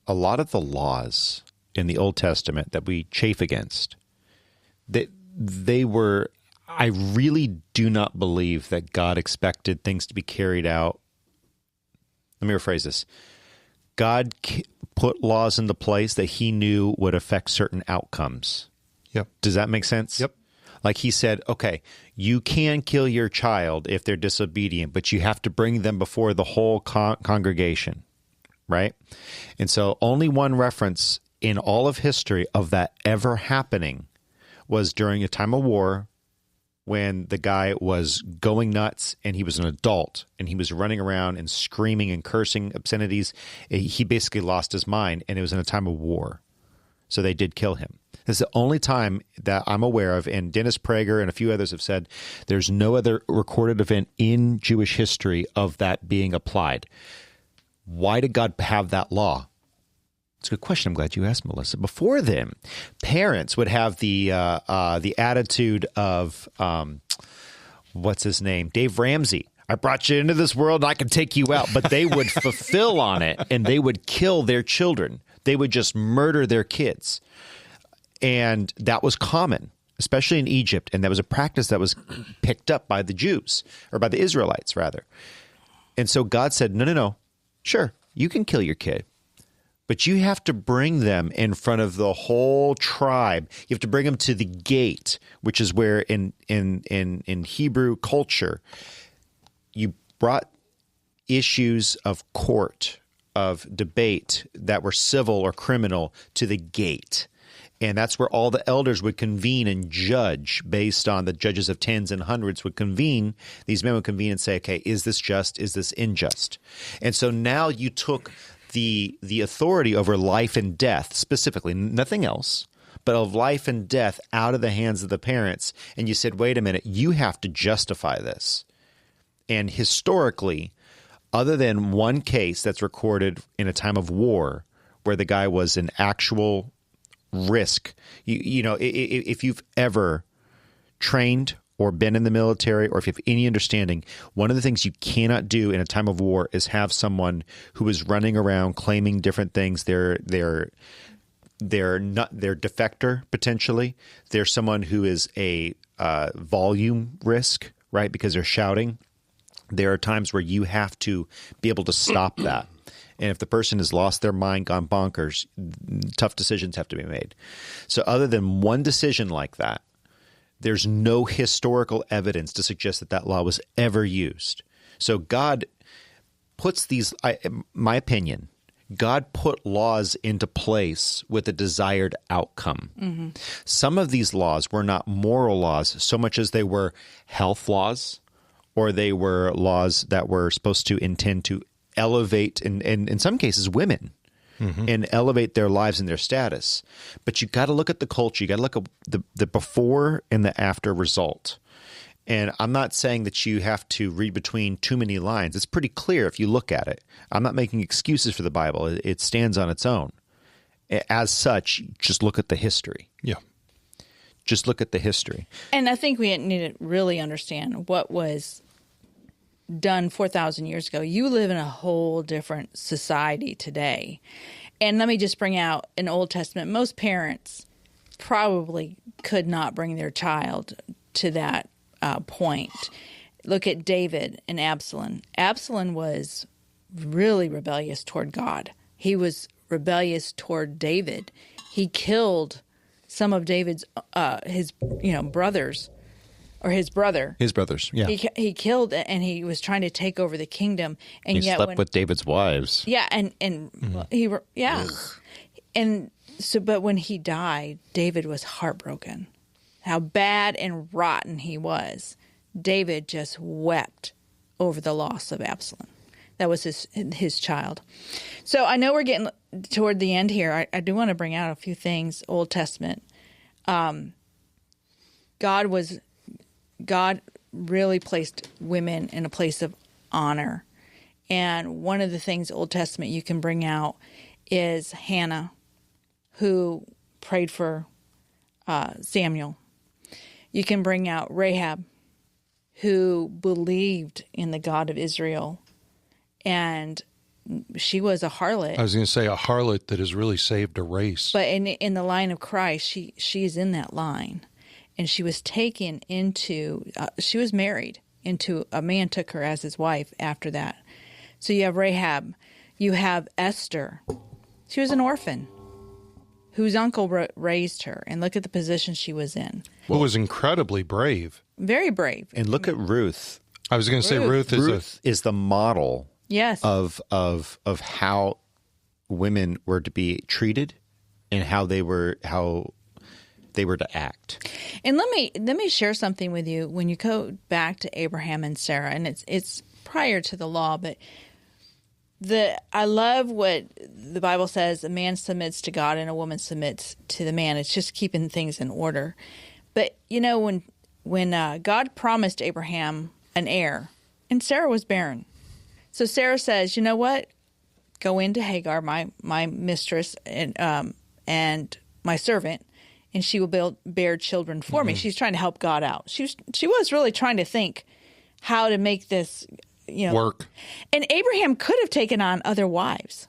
a lot of the laws in the Old Testament that we chafe against, they were, I really do not believe that God expected things to be carried out. Let me rephrase this. God put laws into place that he knew would affect certain outcomes. Yep. Does that make sense? Yep. Like he said, okay, you can kill your child if they're disobedient, but you have to bring them before the whole congregation, right? And so only one reference in all of history of that ever happening was during a time of war when the guy was going nuts and he was an adult and he was running around and screaming and cursing obscenities. He basically lost his mind, and it was in a time of war. So they did kill him. This is the only time that I'm aware of, and Dennis Prager and a few others have said there's no other recorded event in Jewish history of that being applied. Why did God have that law? It's a good question. I'm glad you asked, Melissa. Before then, parents would have the attitude of, what's his name? Dave Ramsey. I brought you into this world and I can take you out. But they would fulfill on it, and they would kill their children. They would just murder their kids. And that was common, especially in Egypt. And that was a practice that was picked up by the Jews, or by the Israelites, rather. And so God said, no. Sure, you can kill your kid, but you have to bring them in front of the whole tribe. You have to bring them to the gate, which is where in Hebrew culture, you brought issues of court, of debate that were civil or criminal to the gate. And that's where all the elders would convene and judge based on the judges of tens and hundreds would convene. These men would convene and say, okay, is this just? Is this unjust? And so now you took the authority over life and death, specifically, nothing else, but of life and death out of the hands of the parents. And you said, wait a minute, you have to justify this. And historically, other than one case that's recorded in a time of war where the guy was an actual risk, you know, if you've ever trained or been in the military, or if you have any understanding, one of the things you cannot do in a time of war is have someone who is running around claiming different things. They're defector potentially. They're someone who is a volume risk, right? Because they're shouting. There are times where you have to be able to stop that. And if the person has lost their mind, gone bonkers, tough decisions have to be made. So other than one decision like that, There's no historical evidence to suggest that that law was ever used. So God puts these, my opinion, God put laws into place with a desired outcome. Mm-hmm. Some of these laws were not moral laws so much as they were health laws, or they were laws that were supposed to intend to elevate, and in some cases, women, mm-hmm. and elevate their lives and their status. But you got to look at the culture. You got to look at the before and the after result. And I'm not saying that you have to read between too many lines. It's pretty clear if you look at it. I'm not making excuses for the Bible. It stands on its own. As such, just look at the history. Yeah. Just look at the history. And I think we need to really understand what was done 4,000 years ago. You live in a whole different society today. And let me just bring out an Old Testament. Most parents probably could not bring their child to that point. Look at David and Absalom. Absalom was really rebellious toward God. He was rebellious toward David. He killed some of David's his brothers, or his brother. His brothers, yeah. He killed, and he was trying to take over the kingdom. And he slept with David's wives. Yeah, and and so, but when he died, David was heartbroken. How bad and rotten he was. David just wept over the loss of Absalom. That was his child. So I know we're getting toward the end here. I do want to bring out a few things. Old Testament. God really placed women in a place of honor. And one of the things Old Testament you can bring out is Hannah, who prayed for Samuel. You can bring out Rahab, who believed in the God of Israel, and she was a harlot. I was going to say a harlot that has really saved a race. But in the line of Christ, she's in that line, and she was taken into. She was married into a man took her as his wife after that. So you have Rahab, you have Esther. She was an orphan whose uncle raised her, and look at the position she was in. Who was incredibly brave. Very brave. And look at Ruth. I was going to say Ruth is the model, yes, of how women were to be treated and how they were to act. And let me share something with you. When you go back to Abraham and Sarah, and it's prior to the law, but I love what the Bible says: a man submits to God and a woman submits to the man. It's just keeping things in order. But when God promised Abraham an heir, and Sarah was barren, so Sarah says, "You know what? Go into Hagar, my mistress, and my servant, and she will bear children for me." She's trying to help God out. She was really trying to think how to make this work. And Abraham could have taken on other wives,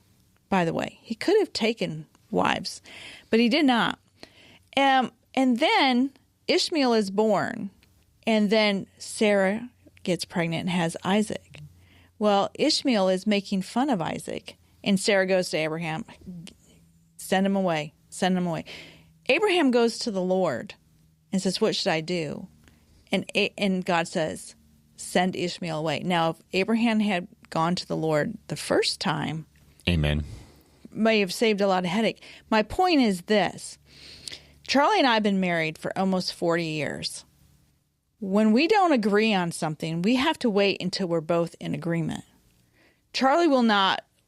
by the way. He could have taken wives, but he did not. And then Ishmael is born, and then Sarah gets pregnant and has Isaac. Well, Ishmael is making fun of Isaac, and Sarah goes to Abraham, send him away, send him away. Abraham goes to the Lord and says, "What should I do?" And God says, "Send Ishmael away." Now, if Abraham had gone to the Lord the first time, amen, may have saved a lot of headache. My point is this. Charlie and I have been married for almost 40 years. When we don't agree on something, we have to wait until we're both in agreement. Charlie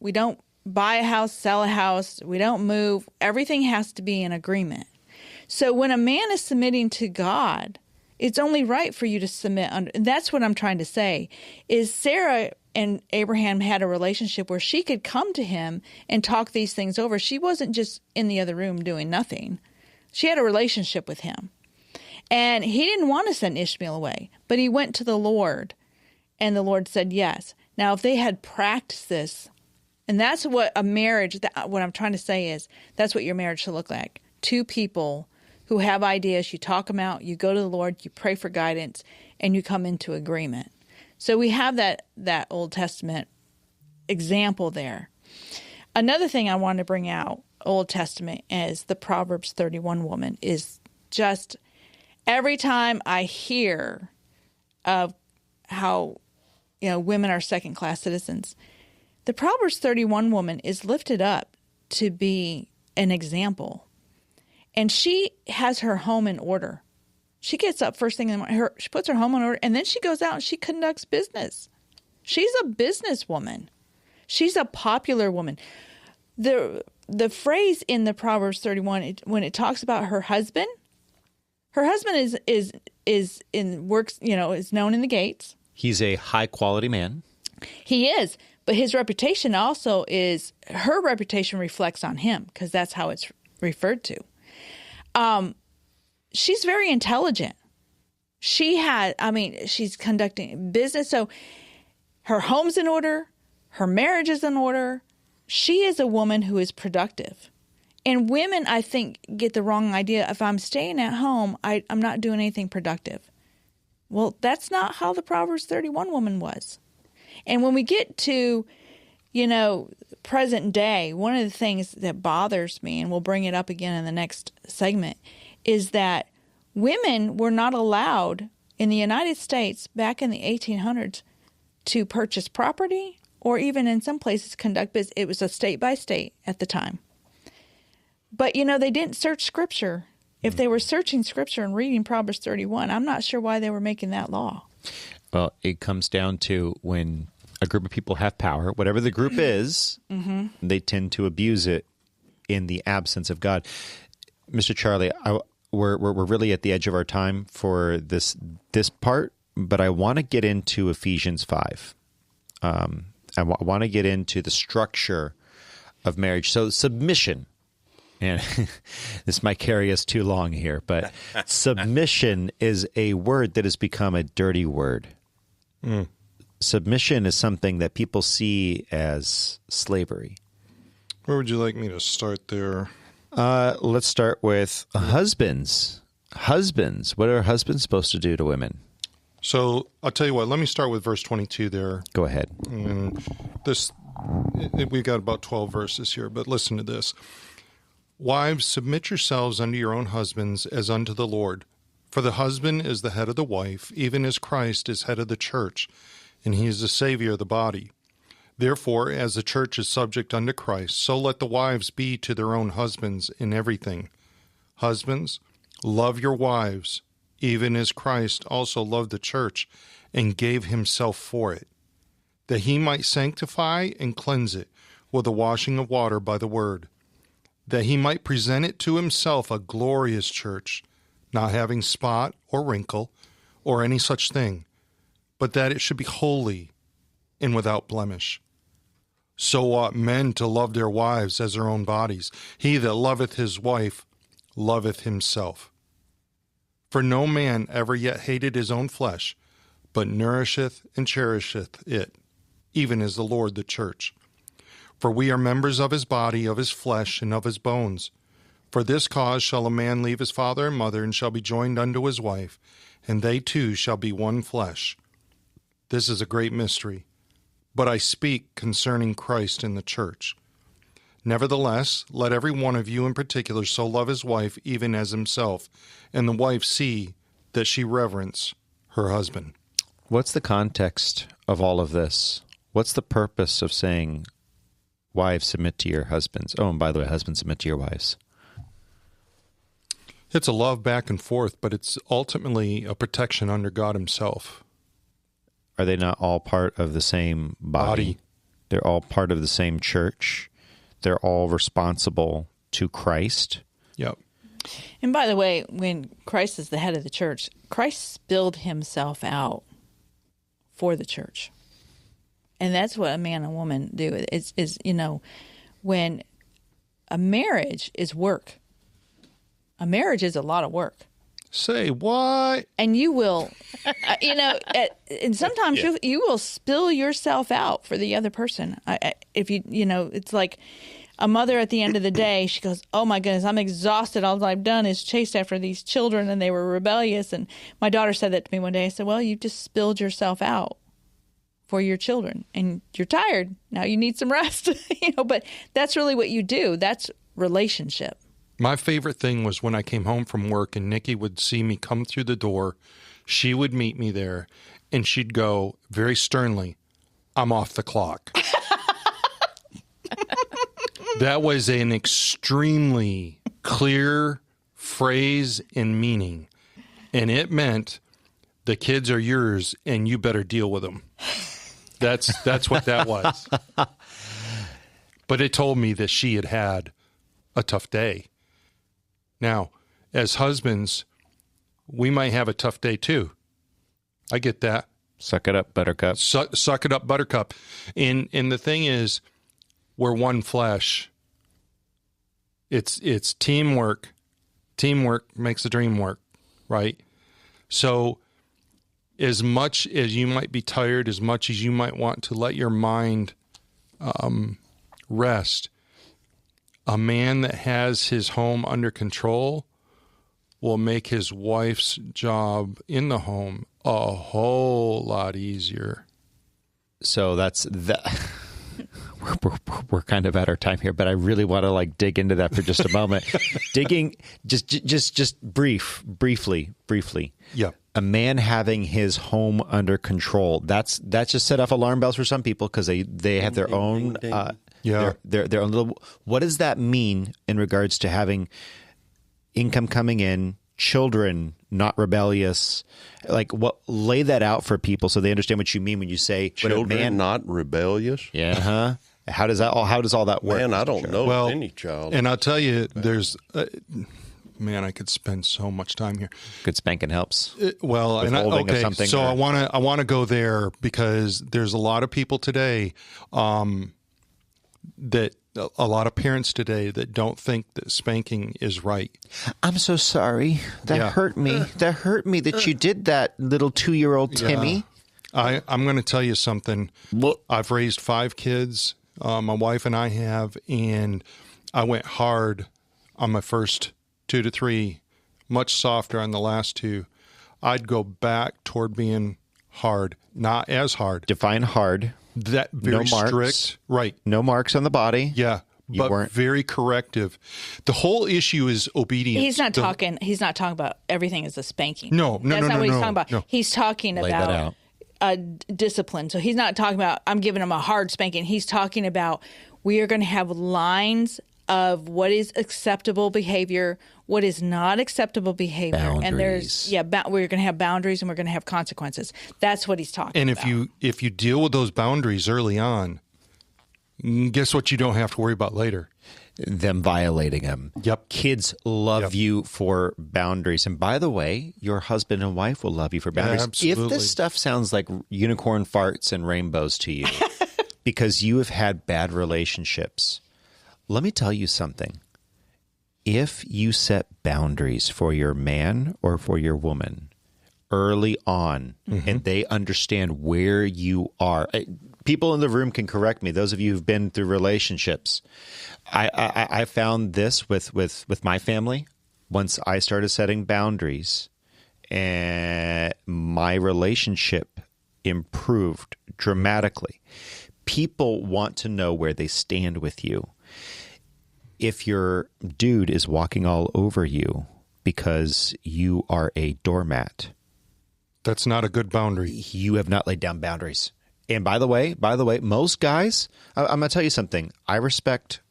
we don't buy a house, sell a house, we don't move. Everything has to be in agreement. So when a man is submitting to God, it's only right for you to submit under. And that's what I'm trying to say, is Sarah and Abraham had a relationship where she could come to him and talk these things over. She wasn't just in the other room doing nothing. She had a relationship with him. And he didn't want to send Ishmael away, but he went to the Lord, and the Lord said yes. Now, if they had practiced this, and that's what a marriage, what I'm trying to say is, that's what your marriage should look like. Two people who have ideas, you talk them out, you go to the Lord, you pray for guidance, and you come into agreement. So we have that Old Testament example there. Another thing I want to bring out, Old Testament, is the Proverbs 31 woman is just every time I hear of how, women are second-class citizens, the Proverbs 31 woman is lifted up to be an example. And she has her home in order. She gets up first thing in the morning, she puts her home in order, and then she goes out and she conducts business. She's a businesswoman. She's a popular woman. The phrase in the Proverbs 31, when it talks about her husband is in works, is known in the gates. He's a high quality man. He is, but his reputation also is, her reputation reflects on him, because that's how it's referred to. She's very intelligent. She's conducting business. So her home's in order. Her marriage is in order. She is a woman who is productive. And women, I think, get the wrong idea. If I'm staying at home, I'm not doing anything productive. Well, that's not how the Proverbs 31 woman was. And when we get to, present day, one of the things that bothers me, and we'll bring it up again in the next segment, is that women were not allowed in the United States back in the 1800s to purchase property or even in some places conduct business. It was a state by state at the time. But, they didn't search Scripture. If they were searching Scripture and reading Proverbs 31, I'm not sure why they were making that law. Well, it comes down to when a group of people have power, whatever the group is, they tend to abuse it in the absence of God. Mr. Charlie, we're really at the edge of our time for this part, but I want to get into Ephesians 5. I want to get into the structure of marriage. So submission, and this might carry us too long here, but submission is a word that has become a dirty word. Submission is something that people see as slavery. Where would you like me to start there? Let's start with husbands. Husbands, what are husbands supposed to do to women? So I'll tell you what, let me start with verse 22 there. Go ahead. And we've got about 12 verses here, but listen to this. Wives, submit yourselves unto your own husbands as unto the Lord. For the husband is the head of the wife, even as Christ is head of the church, and he is the Savior of the body. Therefore, as the church is subject unto Christ, so let the wives be to their own husbands in everything. Husbands, love your wives, even as Christ also loved the church and gave himself for it, that he might sanctify and cleanse it with the washing of water by the word, that he might present it to himself a glorious church, not having spot or wrinkle or any such thing, but that it should be holy and without blemish. So ought men to love their wives as their own bodies. He that loveth his wife loveth himself. For no man ever yet hated his own flesh, but nourisheth and cherisheth it, even as the Lord the church. For we are members of his body, of his flesh, and of his bones. For this cause shall a man leave his father and mother, and shall be joined unto his wife, and they two shall be one flesh. This is a great mystery, but I speak concerning Christ and the church. Nevertheless, let every one of you in particular so love his wife even as himself, and the wife see that she reverence her husband. What's the context of all of this? What's the purpose of saying, wives, submit to your husbands? Oh, and by the way, husbands, submit to your wives. It's a love back and forth, but it's ultimately a protection under God himself. Are they not all part of the same body? They're all part of the same church. They're all responsible to Christ. Yep. And by the way, when Christ is the head of the church, Christ spilled himself out for the church. And that's what a man and woman do. Is when a marriage is work. A marriage is a lot of work. Say what? And you will, and sometimes you will spill yourself out for the other person. If it's like a mother at the end of the day, she goes, oh my goodness, I'm exhausted. All I've done is chased after these children and they were rebellious. And my daughter said that to me one day. I said, well, you just spilled yourself out for your children and you're tired. Now you need some rest, but that's really what you do. That's relationship. My favorite thing was when I came home from work and Nikki would see me come through the door. She would meet me there, and she'd go very sternly, "I'm off the clock." That was an extremely clear phrase and meaning, and it meant the kids are yours, and you better deal with them. That's what that was. But it told me that she had had a tough day. Now, as husbands, we might have a tough day too. I get that. Suck it up, buttercup. Suck it up, buttercup. And the thing is, we're one flesh. It's teamwork. Teamwork makes the dream work, right? So as much as you might be tired, as much as you might want to let your mind rest, a man that has his home under control will make his wife's job in the home a whole lot easier. So that's that. We're kind of at our time here, but I really want to dig into that for just a moment. Digging, just briefly. Yeah. A man having his home under control. That's just set off alarm bells for some people because they have their own. Their own little. What does that mean in regards to having income coming in, children not rebellious? Lay that out for people so they understand what you mean when you say children not rebellious. Yeah. Huh? How does all that work? Man, I don't know any child. And I'll tell you, there's. Man, I could spend so much time here. Good spanking helps. I want to go there because there's a lot of people today that a lot of parents today that don't think that spanking is right. I'm so sorry. That hurt me. That hurt me that you did that, little 2-year-old Timmy. I'm going to tell you something. I've raised 5 kids. My wife and I have, and I went hard on my first 2 to 3, much softer on the last 2. I'd go back toward being hard, not as hard. Define hard. That very strict, right? No marks on the body. Yeah, but very corrective. The whole issue is obedience. He's not talking about everything as a spanking. No, that's not what he's talking about. No. He's talking about discipline. So he's not talking about I'm giving him a hard spanking. He's talking about we are going to have lines of what is acceptable behavior, what is not acceptable behavior. Boundaries. And there's we're going to have boundaries and we're going to have consequences. That's what he's talking about. And if you deal with those boundaries early on, guess what you don't have to worry about later? Them violating them. Yep. Kids love you for boundaries. And by the way, your husband and wife will love you for boundaries. Absolutely. If this stuff sounds like unicorn farts and rainbows to you because you have had bad relationships, let me tell you something. If you set boundaries for your man or for your woman early on, and they understand where you are, people in the room can correct me. Those of you who've been through relationships, I found this with my family. Once I started setting boundaries, and my relationship improved dramatically. People want to know where they stand with you. If your dude is walking all over you because you are a doormat, that's not a good boundary. You have not laid down boundaries. And by the way, most guys, I'm going to tell you something. I respect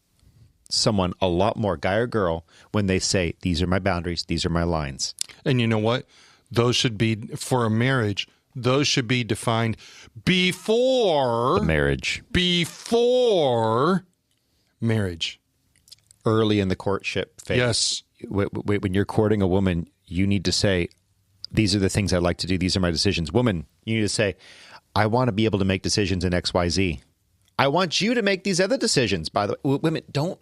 someone a lot more, guy or girl, when they say, these are my boundaries, these are my lines. And you know what? Those should be, for a marriage, those should be defined before the marriage. Before marriage. Early in the courtship phase. Yes. When you're courting a woman, you need to say, these are the things I like to do. These are my decisions. Woman, you need to say, I want to be able to make decisions in X, Y, Z. I want you to make these other decisions. By the way, women, don't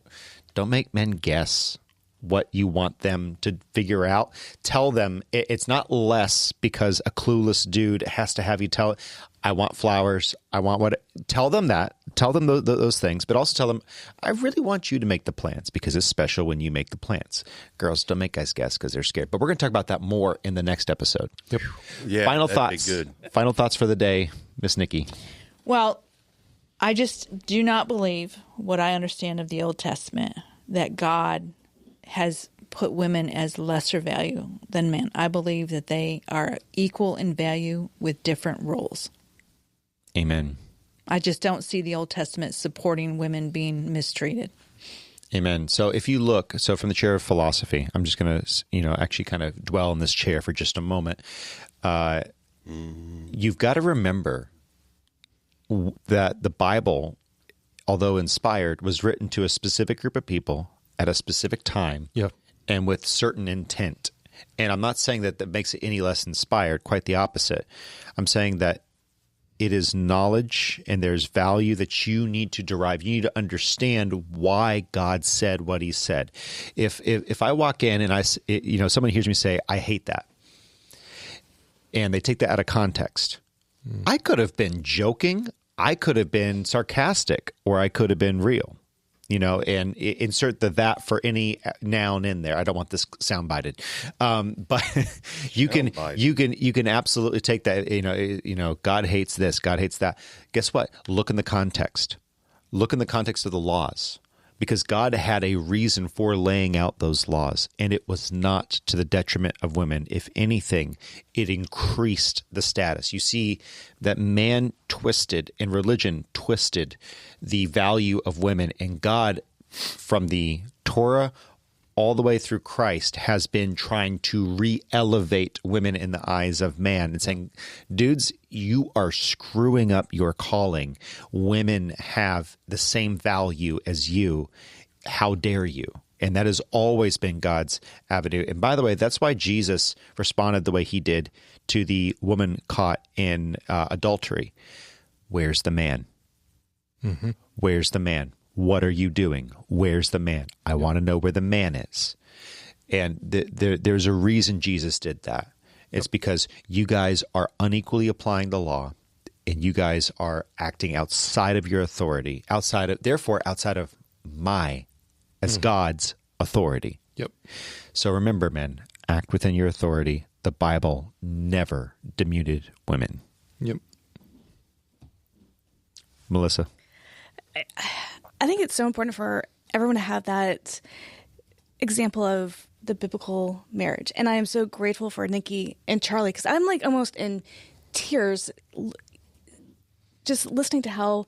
make men guess what you want them to figure out. Tell them it's not less because a clueless dude has to have you tell, I want flowers. I want what. Tell them that. Tell them those things, but also tell them, I really want you to make the plans because it's special when you make the plans. Girls, don't make guys guess because they're scared. But we're going to talk about that more in the next episode. Yep. Yeah. Final thoughts. Be good. Final thoughts for the day, Miss Nikki. Well, I just do not believe what I understand of the Old Testament, that God has put women as lesser value than men. I believe that they are equal in value with different roles. Amen. I just don't see the Old Testament supporting women being mistreated. Amen. So if you look, from the chair of philosophy, I'm just going to, actually kind of dwell in this chair for just a moment. You've got to remember that the Bible, although inspired, was written to a specific group of people at a specific time and with certain intent. And I'm not saying that makes it any less inspired, quite the opposite. I'm saying that it is knowledge and there's value that you need to derive. You need to understand why God said what he said. If I walk in and someone hears me say, I hate that, and they take that out of context, I could have been joking, I could have been sarcastic, or I could have been real. And insert that for any noun in there. I don't want this soundbited, but you can absolutely take that. God hates this, God hates that. Guess what? Look in the context. Look in the context of the laws, because God had a reason for laying out those laws, and it was not to the detriment of women. If anything, it increased the status. You see that man twisted and religion twisted the value of women, and God, from the Torah all the way through Christ, has been trying to re-elevate women in the eyes of man and saying, dudes, you are screwing up your calling. Women have the same value as you. How dare you? And that has always been God's avenue. And by the way, that's why Jesus responded the way he did to the woman caught in adultery. Where's the man? Mm-hmm. Where's the man? What are you doing? Where's the man? I want to know where the man is. And there's a reason Jesus did that. It's because you guys are unequally applying the law, and you guys are acting outside of your authority, outside of my, as God's authority. Yep. So remember, men, act within your authority. The Bible never demuted women. Yep. Melissa. I think it's so important for everyone to have that example of the biblical marriage. And I am so grateful for Nikki and Charlie, because I'm like almost in tears just listening to how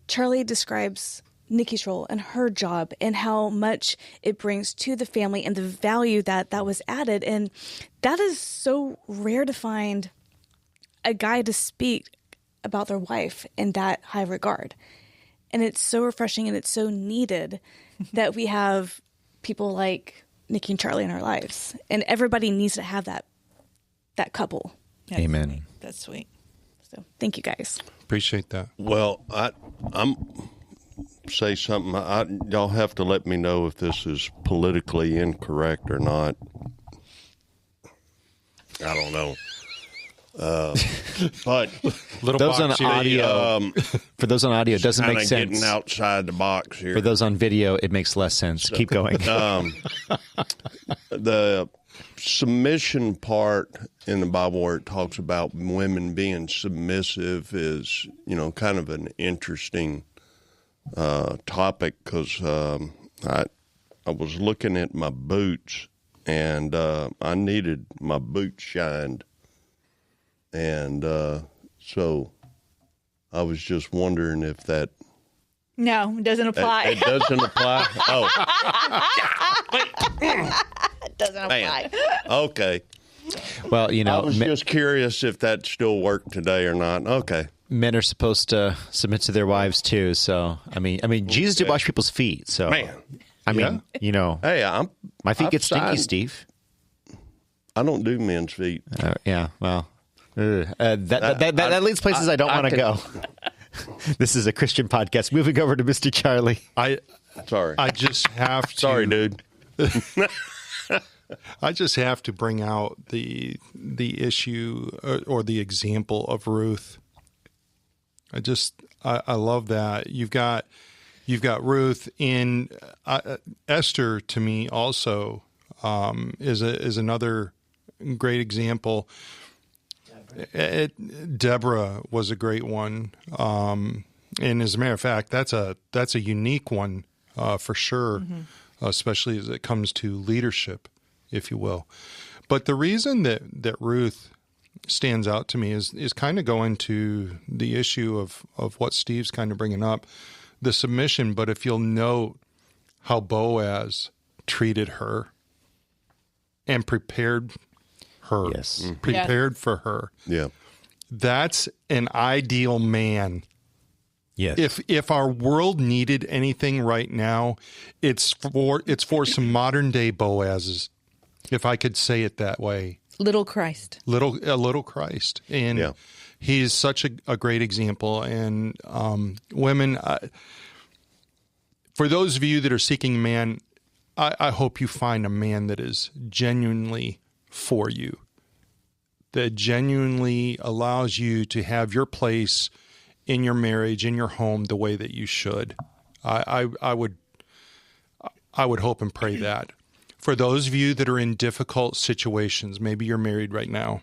Charlie describes Nikki's role and her job and how much it brings to the family and the value that was added. And that is so rare to find a guy to speak about their wife in that high regard. And it's so refreshing and it's so needed that we have people like Nikki and Charlie in our lives. And everybody needs to have that couple. Amen. Sweet. That's sweet. So thank you guys. Appreciate that. Well, I'm say something. Y'all have to let me know if this is politically incorrect or not. I don't know. But those on audio, for those on audio, it doesn't make sense. Getting outside the box here. For those on video, it makes less sense. Keep going. The submission part in the Bible, where it talks about women being submissive, is kind of an interesting topic, because I was looking at my boots, and I needed my boots shined. And so I was just wondering if that... No, it doesn't apply. It doesn't apply? Oh. It doesn't apply. Okay. Well, I was just curious if that still worked today or not. Okay. Men are supposed to submit to their wives too. So, I mean, Jesus did wash people's feet. So, man, hey, my feet get stinky, Steve. I don't do men's feet. Yeah, well, that leads places I don't want to go. This is a Christian podcast. Moving over to Mr. Charlie. I just have to. Sorry, dude. I just have to bring out the issue or the example of Ruth. I love that. You've got Ruth in Esther. To me, also is another great example. Deborah was a great one, and as a matter of fact, that's a unique one for sure. Mm-hmm. especially as it comes to leadership, if you will. But the reason that Ruth stands out to me is kind of going to the issue of what Steve's kind of bringing up, the submission. But if you'll note how Boaz treated her and prepared her, prepared for her. Yeah. That's an ideal man. Yes. If our world needed anything right now, it's for some modern day Boazes, if I could say it that way. Little Christ. A little Christ. And he's such a great example. And women, for those of you that are seeking a man, I hope you find a man that is genuinely for you, that genuinely allows you to have your place in your marriage, in your home, the way that you should. I would hope and pray that. For those of you that are in difficult situations, maybe you're married right now,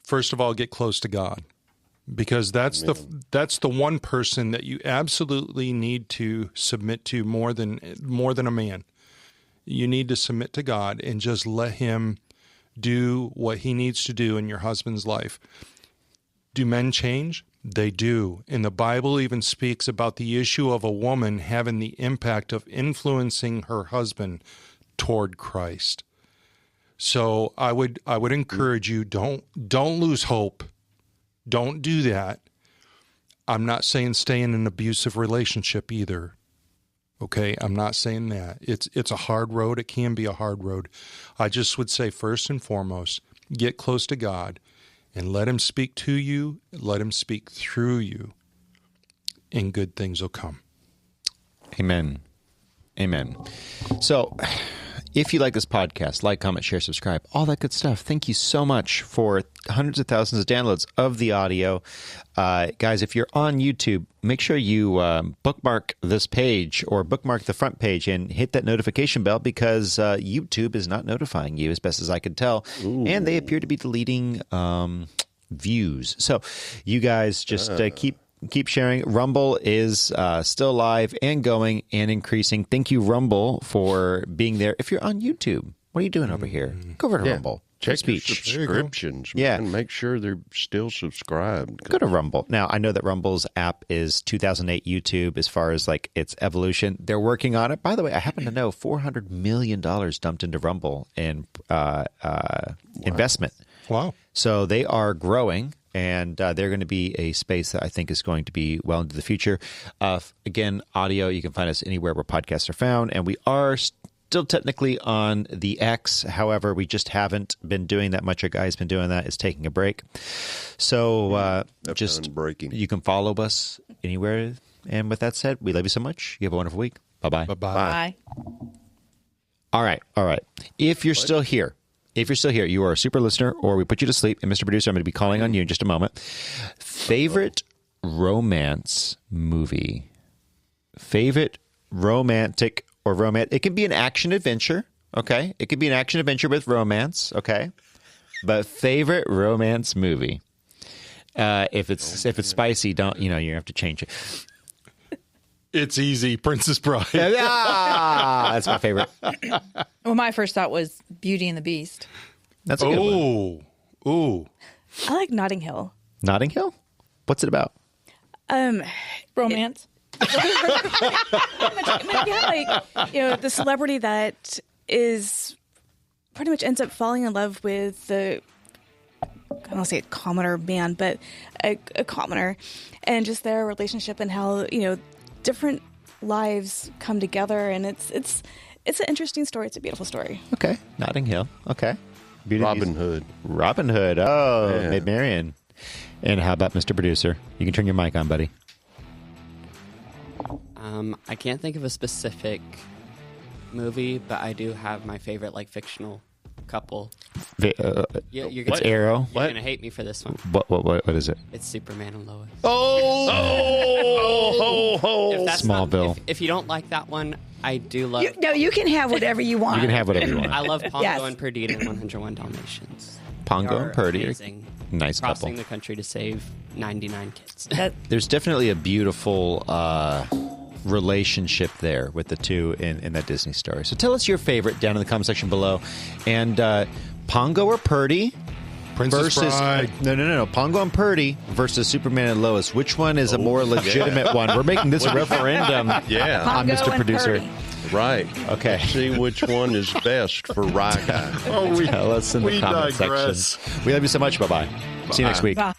first of all, get close to God, because that's the one person that you absolutely need to submit to more than a man. You need to submit to God and just let him do what he needs to do in your husband's life. Do men change? They do. And the Bible even speaks about the issue of a woman having the impact of influencing her husband toward Christ. So I would encourage you, don't lose hope. Don't do that. I'm not saying stay in an abusive relationship either. Okay, I'm not saying that. It's a hard road. It can be a hard road. I just would say first and foremost, get close to God and let him speak to you, let him speak through you, and good things will come. Amen. Amen. So if you like this podcast, like, comment, share, subscribe, all that good stuff. Thank you so much for hundreds of thousands of downloads of the audio. Guys, if you're on YouTube, make sure you bookmark this page or bookmark the front page and hit that notification bell, because YouTube is not notifying you, as best as I can tell. Ooh. And they appear to be deleting views. So you guys just keep sharing. Rumble is still live and going and increasing. Thank you, Rumble, for being there. If you're on YouTube, what are you doing over here? Go over to Rumble. Check your subscriptions. Man. Make sure they're still subscribed. Go to Rumble. Now, I know that Rumble's app is 2008 YouTube as far as like its evolution. They're working on it. By the way, I happen to know $400 million dumped into Rumble in investment. Wow. So they are growing. And they're going to be a space that I think is going to be well into the future. Again, audio, you can find us anywhere where podcasts are found. And we are still technically on the X. However, we just haven't been doing that much. Our guy's been doing that. Is taking a break. So just breaking. You can follow us anywhere. And with that said, we love you so much. You have a wonderful week. Bye-bye. Bye. All right. If you're still here, you are a super listener, or we put you to sleep. And Mr. Producer, I'm going to be calling on you in just a moment. Favorite romance movie? Favorite romantic or romantic? It can be an action adventure, okay? It could be an action adventure with romance, okay? But favorite romance movie? If it's spicy, don't you have to change it. It's easy, Princess Bride. That's my favorite. Well, my first thought was Beauty and the Beast. That's a good one. Ooh. I like Notting Hill. Notting Hill? What's it about? Romance. The celebrity that is pretty much ends up falling in love with the, I don't want to say a commoner man, but a commoner, and just their relationship and how, different lives come together, and it's an interesting story. It's a beautiful story. Okay, Notting Hill. Okay, Robin Hood. Oh, yeah. Maid Marian. And how about Mr. Producer? You can turn your mic on, buddy. I can't think of a specific movie, but I do have my favorite fictional couple. It's Arrow. You're gonna hate me for this one. What is it? It's Superman and Lois. Smallville. If you don't like that one, I do love. You can have whatever you want. You can have whatever you want. I love Pongo and Perdita and 101 Dalmatians. Pongo and Perdita, nice crossing couple. the country to save 99 kids. There's definitely a beautiful relationship there with the two in that Disney story. So tell us your favorite down in the comment section below. And Pongo or Purdy Princess Bride. No. Pongo and Purdy versus Superman and Lois. Which one is a more legitimate one? We're making this a referendum. Yeah. On Mr. Producer. Purdy. Right. Okay. See which one is best for Rye Guy. Tell us in the comment section. We love you so much. Bye-bye. See you next week. Bye.